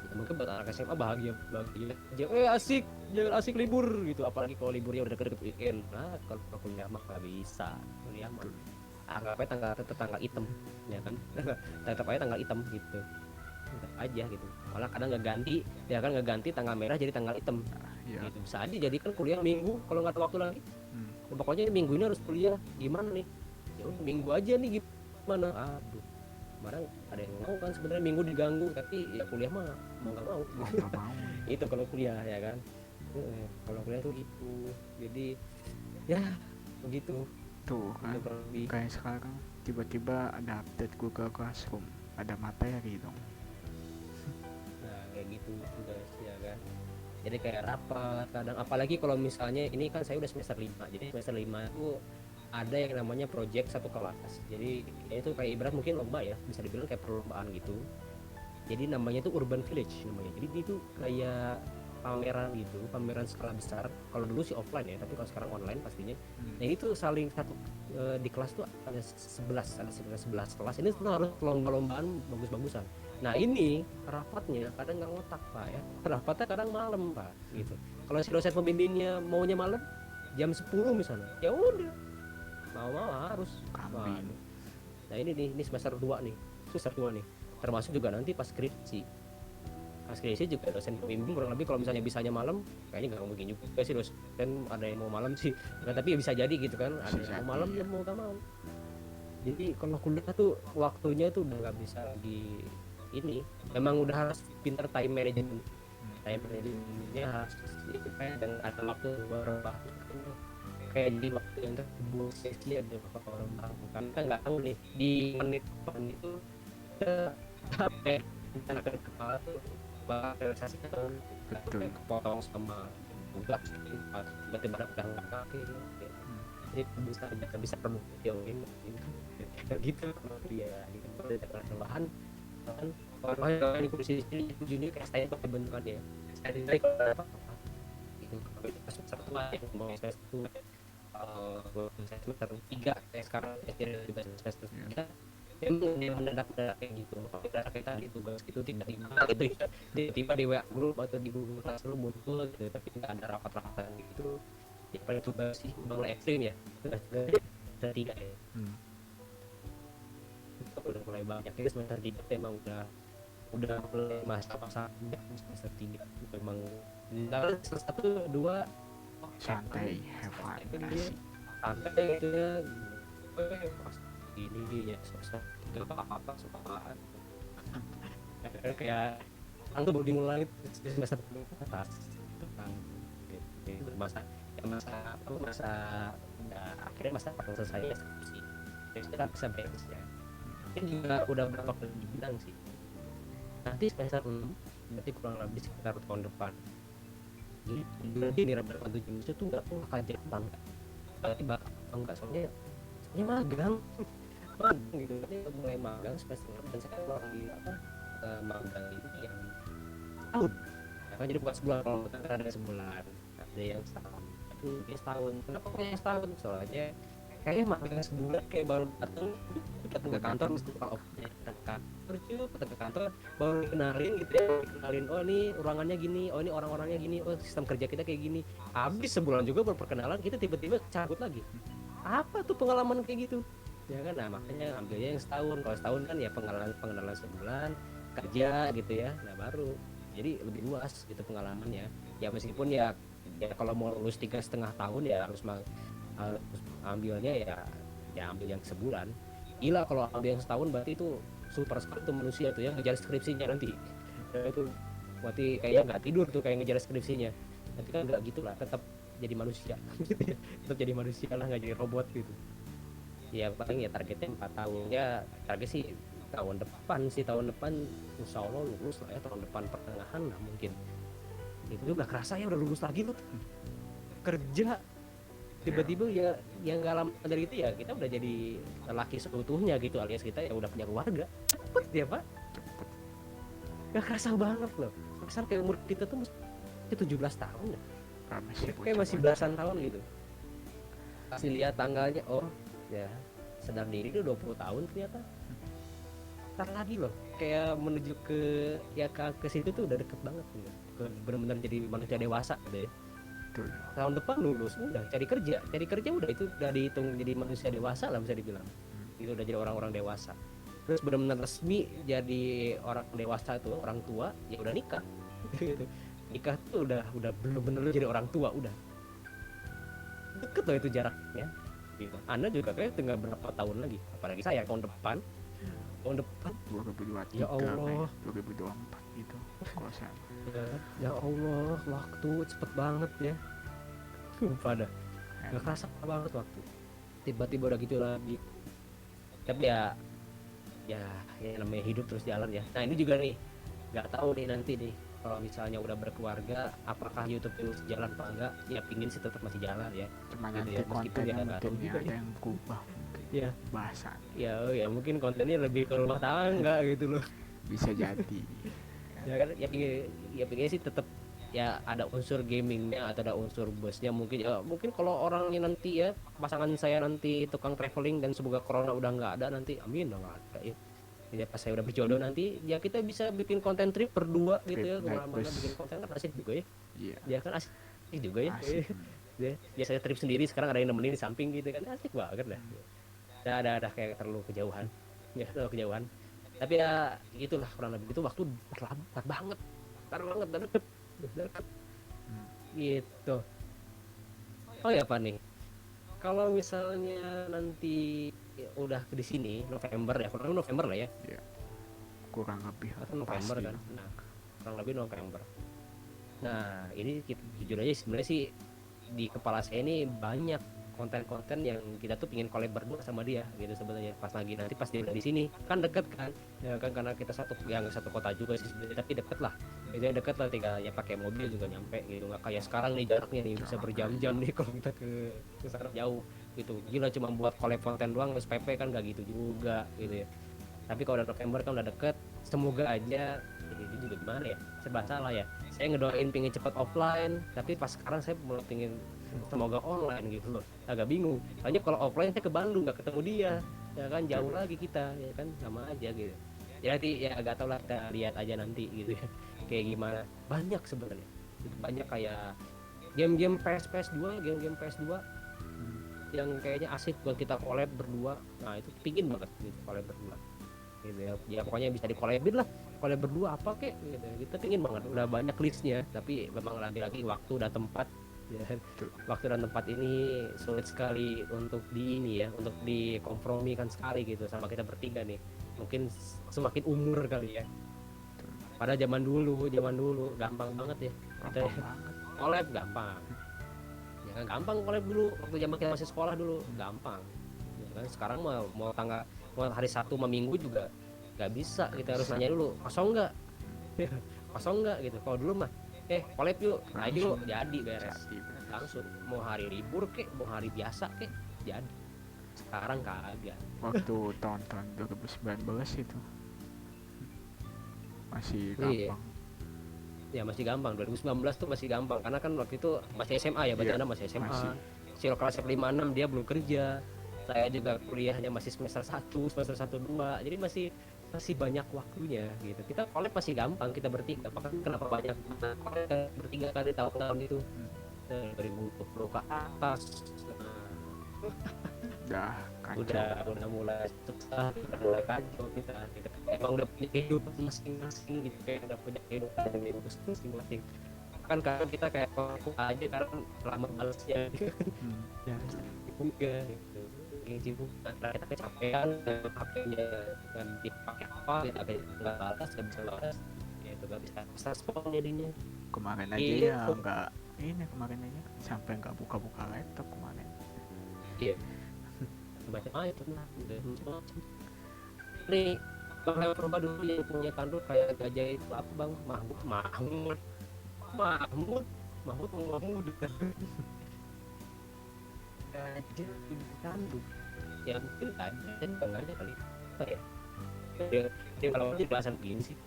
Ya, mungkin buat anak SMA bahagia aja, asik, jangan asik libur gitu, apalagi kalau liburnya udah deket weekend. Nah kalau kuliah mah nggak bisa, kuliah mah anggap aja tetap tanggal hitam ya kan. Tetap aja tanggal hitam gitu, tetap aja gitu, malah kadang nggak ganti ya kan, nggak ganti tanggal merah jadi tanggal hitam Ya. gitu. Bisa aja jadi kan kuliah minggu kalau nggak ada waktu lagi. Hmm. Ya, pokoknya minggu ini harus kuliah, gimana nih, ya udah minggu aja nih, gimana, aduh, kemarin ada yang mau kan sebenarnya minggu diganggu, tapi ya kuliah mah mau nggak mau. Mau nggak mau. Itu kalau kuliah ya kan. Kalau kuliah tuh gitu, jadi ya begitu. Tuh kan, Itu kurang lebih. kayak sekarang tiba-tiba ada update Google Classroom, ada materi dong. Nah kayak gitu guys ya kan. Jadi kayak rapat kadang, apalagi kalau misalnya ini kan saya udah semester 5, jadi semester 5 itu ada yang namanya project satu kelas. Jadi ya itu kayak ibarat mungkin lomba ya, bisa dibilang kayak perlombaan gitu. Jadi namanya itu Urban Village namanya. Jadi itu kayak pameran gitu, pameran skala besar. Kalau dulu sih offline ya, tapi kalau sekarang online pastinya. Nah itu saling satu di kelas tuh ada 11, ada sekitar 11 kelas. Ini tuh harus lomba-lombaan bagus-bagusan. Nah ini rapatnya kadang nggak ngotak pak ya, rapatnya kadang malam pak gitu. Kalau si dosen pembimbingnya maunya malam jam 10 misalnya, ya udah mau harus. Kambing. Waduh. Nah ini semester 2 nih, semester 2 nih, termasuk juga nanti pas skripsi. Pas skripsi juga dosen pembimbing kurang lebih kalau misalnya bisanya malam, kayaknya nggak mungkin juga sih dosen ada yang mau malam sih. Nah, tapi ya bisa jadi gitu kan, ada Bisa yang mau malam jadi, ya mau gak mau. Jadi kalau kuliah tuh waktunya tuh udah nggak bisa lagi ini, memang udah harus pinter time management. Time managementnya harus dan ada waktu beberapa kayak di waktu yang terhubung sesi ada beberapa orang kan kita nggak tahu nih di menit depan itu kita capek, kita ke kepala tuh bakal realisasikan Betul. kepotong sama tugas tiba-tiba udah nggak kaki jadi bisa produktif ini gitu kalau dia gitu. Kalau ada tambahan kan kalau yang kursi sini ujungnya kayak saya pakai bentukan ya, saya tidak kalau ada apa itu semester tua ya, mau semester tua semester 3 kayak sekarang juga semester 3 memang dia mendadak kayak gitu. Mendadak kayak tadi tugas itu tiba-tiba gitu ya, tiba-tiba di WA group atau di Google Classroom muncul gitu, tapi nggak ada rapat-rapatan gitu. Ya paling tugas sih mulai ekstrim ya, semester 3 ya. Itu udah mulai banyak ya, semester 3 memang udah mulai masa-masa semester 3 memang lalu semester 1 2 Santai, have fun, asik. santai gitu ya. Pas ini ya semester 3 apa apaan kayak aku baru dimulai di semester atas itu kan itu masa ya, akhirnya masa selesai ya skripsi kita bisa beres ya. Ini juga udah berapa kali dibilang sih nanti semester 6 berarti kurang lebih sekitar tahun depan. Jadi nanti di ramalan 7 itu nggak tahu akan jadi apa enggak, berarti bakal enggak, soalnya magang gitu. Jadi mulai magang semester 6 dan saya mau di magang ini yang tahun ya kan, jadi bukan sebulan, kalau kan ada sebulan, ada yang setahun, itu dia setahun. Kenapa kok yang setahun? Soalnya kayaknya magang sebulan kayak baru datang ke kantor, mesti kalau datang ke kantor baru kenalin gitu ya, kenalin oh ini ruangannya gini, oh ini orang-orangnya gini, oh sistem kerja kita kayak gini. Habis sebulan juga baru perkenalan, kita tiba-tiba cabut lagi. Apa tuh pengalaman kayak gitu ya kan? Nah makanya ambilnya yang setahun. Kalau setahun kan ya pengenalan sebulan kerja gitu ya, nah baru jadi lebih luas gitu pengalamannya ya. Meskipun ya kalau mau lulus 3,5 tahun ya harus ambilnya ya ambil yang sebulan. Gila kalau ambil yang setahun berarti itu super sekali tuh manusia tuh ya, ngejar skripsinya nanti ya, itu berarti kayaknya nggak tidur tuh kayak ngejar skripsinya. Nanti kan nggak gitulah, tetap jadi manusia gitu ya. Tetap jadi manusia lah, nggak jadi robot gitu ya. Paling ya targetnya 4 tahun ya, target sih tahun depan insya Allah lulus lah ya, tahun depan pertengahan lah mungkin. Itu juga kerasa ya udah lulus lagi loh, kerja tiba-tiba ya yang nggak lama dari itu ya kita udah jadi laki seutuhnya gitu, alias kita ya udah punya keluarga. Cepet ya pak, nggak kerasa banget loh. Kesan kayak umur kita tuh kayak 17 tahun ya. masih Kayak masih belasan tahun gitu. Kasih lihat tanggalnya, oh ya sadar diri udah 20 tahun ternyata. Ntar lagi loh, kayak menuju ke ya ke situ tuh udah deket banget gitu. Benar-benar jadi manusia dewasa gitu ya. Betul. Tahun depan lulus udah cari kerja udah itu udah dihitung jadi manusia dewasa lah bisa dibilang. Itu udah jadi orang-orang dewasa. Terus benar-benar resmi jadi orang dewasa tuh, orang tua, ya udah nikah. Gitu. Nikah tuh udah benar-benar jadi orang tua udah. Deket loh itu jaraknya. Gitu. Anda juga kayak tinggal berapa tahun lagi, apalagi saya tahun depan 2023 Ya Allah. 2024 gitu kalau saya. Ya Allah, waktu cepet banget ya. Sumpah dah, gak kerasa banget waktu. Tiba-tiba udah gitu lagi. Tapi ya namanya hidup terus jalan ya. Nah ini juga nih, nggak tahu nih nanti nih kalau misalnya udah berkeluarga, apakah YouTube terus jalan apa enggak? Ya pingin sih tetap masih jalan ya. Cuma Gitu nanti ya, meskipun kontennya ya nggak mungkin tahu ya juga ada ya. yang berubah mungkin Ya, bahasan ya mungkin kontennya lebih ke rumah tangga gitu loh. bisa jadi. Ya kan, ya pingin sih tetap ya ada unsur gamingnya atau ada unsur busnya mungkin kalau orangnya nanti ya pasangan saya nanti tukang traveling dan semoga corona udah nggak ada nanti, amin udah nggak ada ya. Ya pas saya udah berjodoh nanti ya kita bisa bikin konten trip berdua gitu ya, Trip night kemana-mana bus. bikin konten kan asik juga ya. Iya, Ya kan asik juga ya. asik. Ya saya trip sendiri, sekarang ada yang nemenin di samping gitu kan, asik banget dah. Ada kayak terlalu kejauhan ya, terlalu kejauhan, tapi ya itulah kurang lebih itu waktu terlambat banget dan deket gitu. Oh ya Pak nih, kalau misalnya nanti udah di sini November ya, kurang lebih November lah ya, Kurang lebih atau November pasti. kan, nah kurang lebih November. Nah ini kita jujur aja sebenarnya sih di kepala saya ini banyak konten-konten yang kita tuh pingin collab berdua sama dia gitu sebenarnya, pas dia udah di sini kan deket kan ya kan, karena kita satu kota juga sih sebenarnya, tapi deket lah, biasanya deket lah, tinggal ya pakai mobil juga nyampe gitu, nggak kayak sekarang nih jaraknya nih bisa berjam-jam nih kalau kita ke sana jauh gitu, gila cuma buat collab konten doang SPP kan nggak gitu juga gitu ya. Tapi kalau udah November kan udah deket, semoga aja ini juga gimana ya, serba salah ya, saya ngedoain pingin cepat offline, tapi pas sekarang saya mulai pingin semoga online gitu loh, agak bingung soalnya kalau offline saya ke Bandung nggak ketemu dia ya kan, jauh lagi kita ya kan, sama aja gitu ya. Nanti ya agak tau lah, kita lihat aja nanti gitu ya kayak gimana. Banyak sebenarnya, banyak kayak game-game game-game PS2 yang kayaknya asik buat kita collab berdua. Nah itu pingin banget gitu collab berdua gitu ya, ya pokoknya bisa di collabin lah, collab berdua apa kek gitu, kita pingin banget, udah banyak listnya, tapi memang lagi-lagi waktu dan tempat ya. Waktu dan tempat ini sulit sekali untuk untuk dikompromikan sekali gitu sama kita bertiga nih, mungkin semakin umur kali ya. Pada zaman dulu gampang banget ya kita Gampang banget. collab, gampang ya kan, gampang collab dulu waktu zaman kita masih sekolah dulu, gampang ya kan. Sekarang mau hari Sabtu sama Minggu juga nggak bisa, kita harus nanya dulu kosong nggak gitu. Kalau dulu mah collab yuk, nah yuk, jadi beres langsung, mau hari libur kek, mau hari biasa kek, jadi. Sekarang kagak. Waktu tahun-tahun 2019 itu masih Iya. gampang. Ya masih gampang, 2019 tuh masih gampang karena kan waktu itu masih SMA ya, berarti Iya, Anda masih SMA. masih. Sil kelas 56 dia belum kerja. Saya juga kuliahnya masih semester 1, semester 1 2. Jadi masih banyak waktunya gitu. Kita collab masih gampang, kita bertiga. Bahkan kenapa banyak collab bertiga kali tahun-tahun itu. 2020 ke atas. Udah kacau. Udah mulai susah, udah mulai kacau kita emang udah punya kehidupan masing-masing gitu, kayak udah punya kehidupan yang masing-masing kan, kadang kita kayak fokus aja karena lama balesnya gitu. Ya juga gitu, yang sibuk karena kita kecapean, HP-nya kan dipakai apa gitu, HP nggak balas, nggak bisa balas ya, itu nggak bisa respon jadinya. Kemarin aja Iya. ya nggak ini, kemarin aja sampai nggak buka-buka laptop kemarin. Iya, macam-macam lah, udah macam-macam. Nih, Bang Leo Purba dulu yang punya tanduk kayak gajah itu apa Bang? Mahmud gajah punya tanduk. Ya mungkin aja kali. Apa ya? Dia kalau aja bahasan begini sih.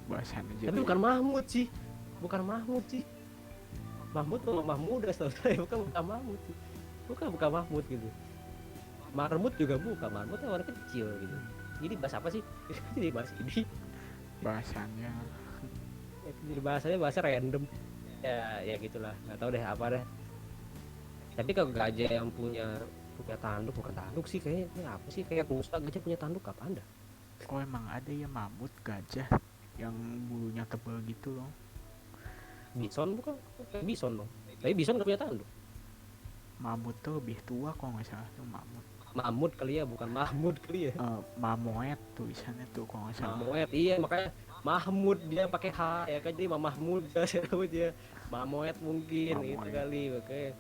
Bahasan aja Tapi deh. bukan Mahmud sih. bukan Mahmud sih. Mahmud tuh Mahmud setahu saya, bukan Mahmud sih. Bukan Mahmud gitu. Marmut juga bukan, Marmut kan warna kecil gitu. Jadi bahasa apa sih? Jadi bahasa ini. bahasanya. Jadi bahasanya bahasa random. Ya gitulah. Nggak tahu deh apa deh. Tapi kalau gajah yang punya tanduk, bukan tanduk sih kayaknya apa sih, kayak rusa gajah punya tanduk apa anda? Oh emang ada ya mamut gajah yang bulunya tebal gitu loh. Bison bukan? Kayak bison dong. Tapi bison nggak punya tanduk. Mamut tuh lebih tua kok nggak salah tuh mamut. Mamut kali ya, bukan Mahmud kali ya. Mamoet tulisannya tuh kalau nggak salah. Mamoet, iya makanya Mahmud dia pakai H ya kan, jadi Mahmud saya tahu dia. Mamoet mungkin itu Mamoet. kali, makanya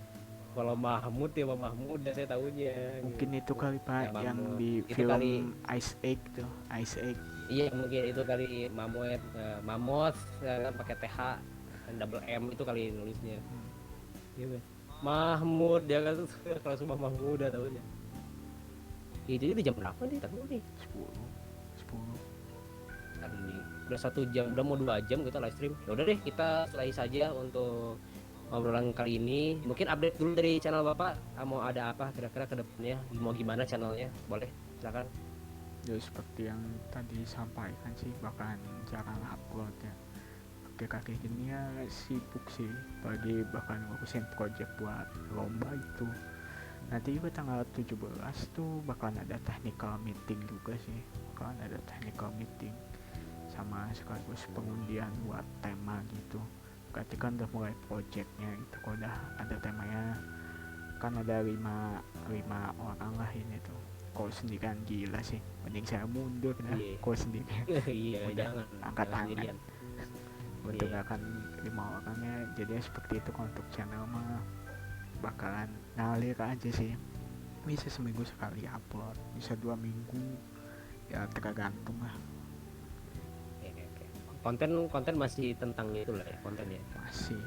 kalau Mahmud ya Mahmud ya saya tahunya. Mungkin gitu. itu kali pak Ya, yang Mahmud. di Itu film kali, Ice Egg tuh, Ice Egg. iya mungkin itu kali Mamoet, Mamoth ya kan pakai TH dan double M itu kali nulisnya. Gitu. Mahmud dia kan kalau semua Mahmud ya tahunya. Itu jam berapa nih? Tahu nih. 10 Kan udah 1 jam, udah mau 2 jam kita live stream. Ya udah deh, kita selahi saja untuk obrolan kali ini. Mungkin update dulu dari channel Bapak, mau ada apa kira-kira ke depannya, mau gimana channelnya, boleh silakan. ya seperti yang tadi sampaikan sih bakalan jarang upload ya. Kakek gini ya sibuk sih, pagi bahkan ngurusin project buat lomba itu. Nanti juga tanggal 17 tuh bakalan ada technical meeting juga sih, bakalan ada technical meeting sama sekaligus pengundian buat tema gitu. Berarti kan udah mulai projectnya gitu, kalau udah ada temanya kan ada lima orang lah ini tuh. Kalau sendirian gila sih, mending saya mundur dah. Iya. Kalau sendirian Iya, udah jangan angkat tangan sendirian. untuk Iya. akan 5 orangnya. Jadi seperti itu. Kalau untuk channel mah bakalan ngalir aja sih, bisa seminggu sekali upload, bisa 2 minggu, ya tergantung lah. Oke. Konten masih tentang itu lah ya, kontennya. Masih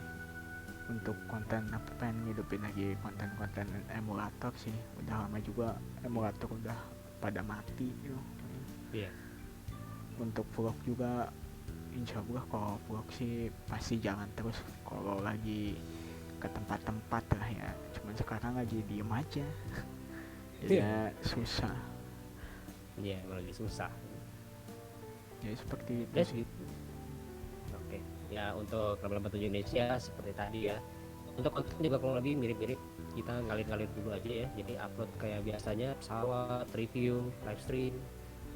untuk konten apa, pengen ngidupin lagi konten-konten emulator sih, udah lama juga emulator udah pada mati gitu. Iya. Untuk vlog juga insya Allah, kalau vlog sih pasti jalan terus kalau lagi ke tempat-tempat lah ya. Cuman sekarang lagi diem aja jadi ya susah Iya, lagi susah. ya seperti itu Yes. sih. Oke. Ya untuk Klub Batu Indonesia seperti tadi ya. Untuk konten juga kurang lebih mirip-mirip. Kita ngalir-ngalir dulu aja ya. Jadi upload kayak biasanya, pesawat, review, live stream.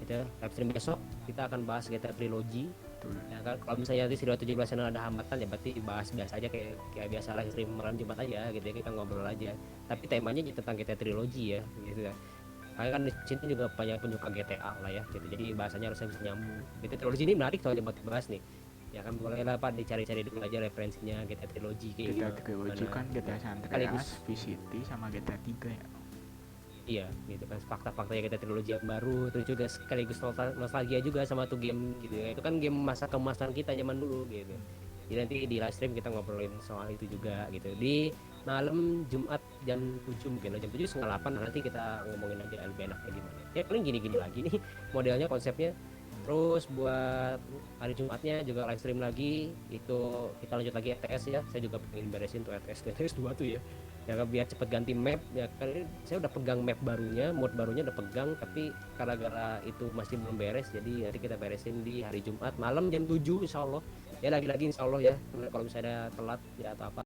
Gitu. Live stream besok kita akan bahas GTA Trilogy. Tuh. Ya kan, kalau misalnya di Studio 17 channel ada hambatan ya berarti bahas biasa aja kayak biasa live stream malam Jumat aja gitu ya, kita ngobrol aja. Tapi temanya tentang GTA Trilogy ya gitu ya. Karena kan di sini juga banyak penyuka GTA lah ya gitu. Jadi bahasanya harusnya bisa nyambung. GTA Trilogy ini menarik soalnya buat dibahas nih. Ya kan boleh lah Pak dicari-cari dulu aja referensinya GTA Trilogy kayak GTA gimana. Trilogy kan GTA San Andreas, Vice City sama GTA 3 ya. Iya gitu kan, fakta-faktanya kita trilogi yang baru, terus juga sekaligus nostalgia juga sama tuh game gitu ya. Itu kan game masa kemasan kita zaman dulu gitu. Jadi nanti di live stream kita ngobrolin soal itu juga gitu. Di malam Jumat jam 7 mungkin, jam 7 setengah 8 nanti kita ngomongin aja lebih enaknya gimana. Ya paling gini-gini lagi nih modelnya, konsepnya. Terus buat hari Jumatnya juga live stream lagi, itu kita lanjut lagi RTS ya. Saya juga pengen beresin tuh RTS 2 tuh ya. Ya kan biar cepet ganti map ya kan, ini saya udah pegang map barunya, mode barunya udah pegang, tapi gara-gara itu masih belum beres, jadi nanti kita beresin di hari Jumat malam jam 7 insya Allah ya. Lagi-lagi insya Allah ya, kalau misalnya telat ya atau apa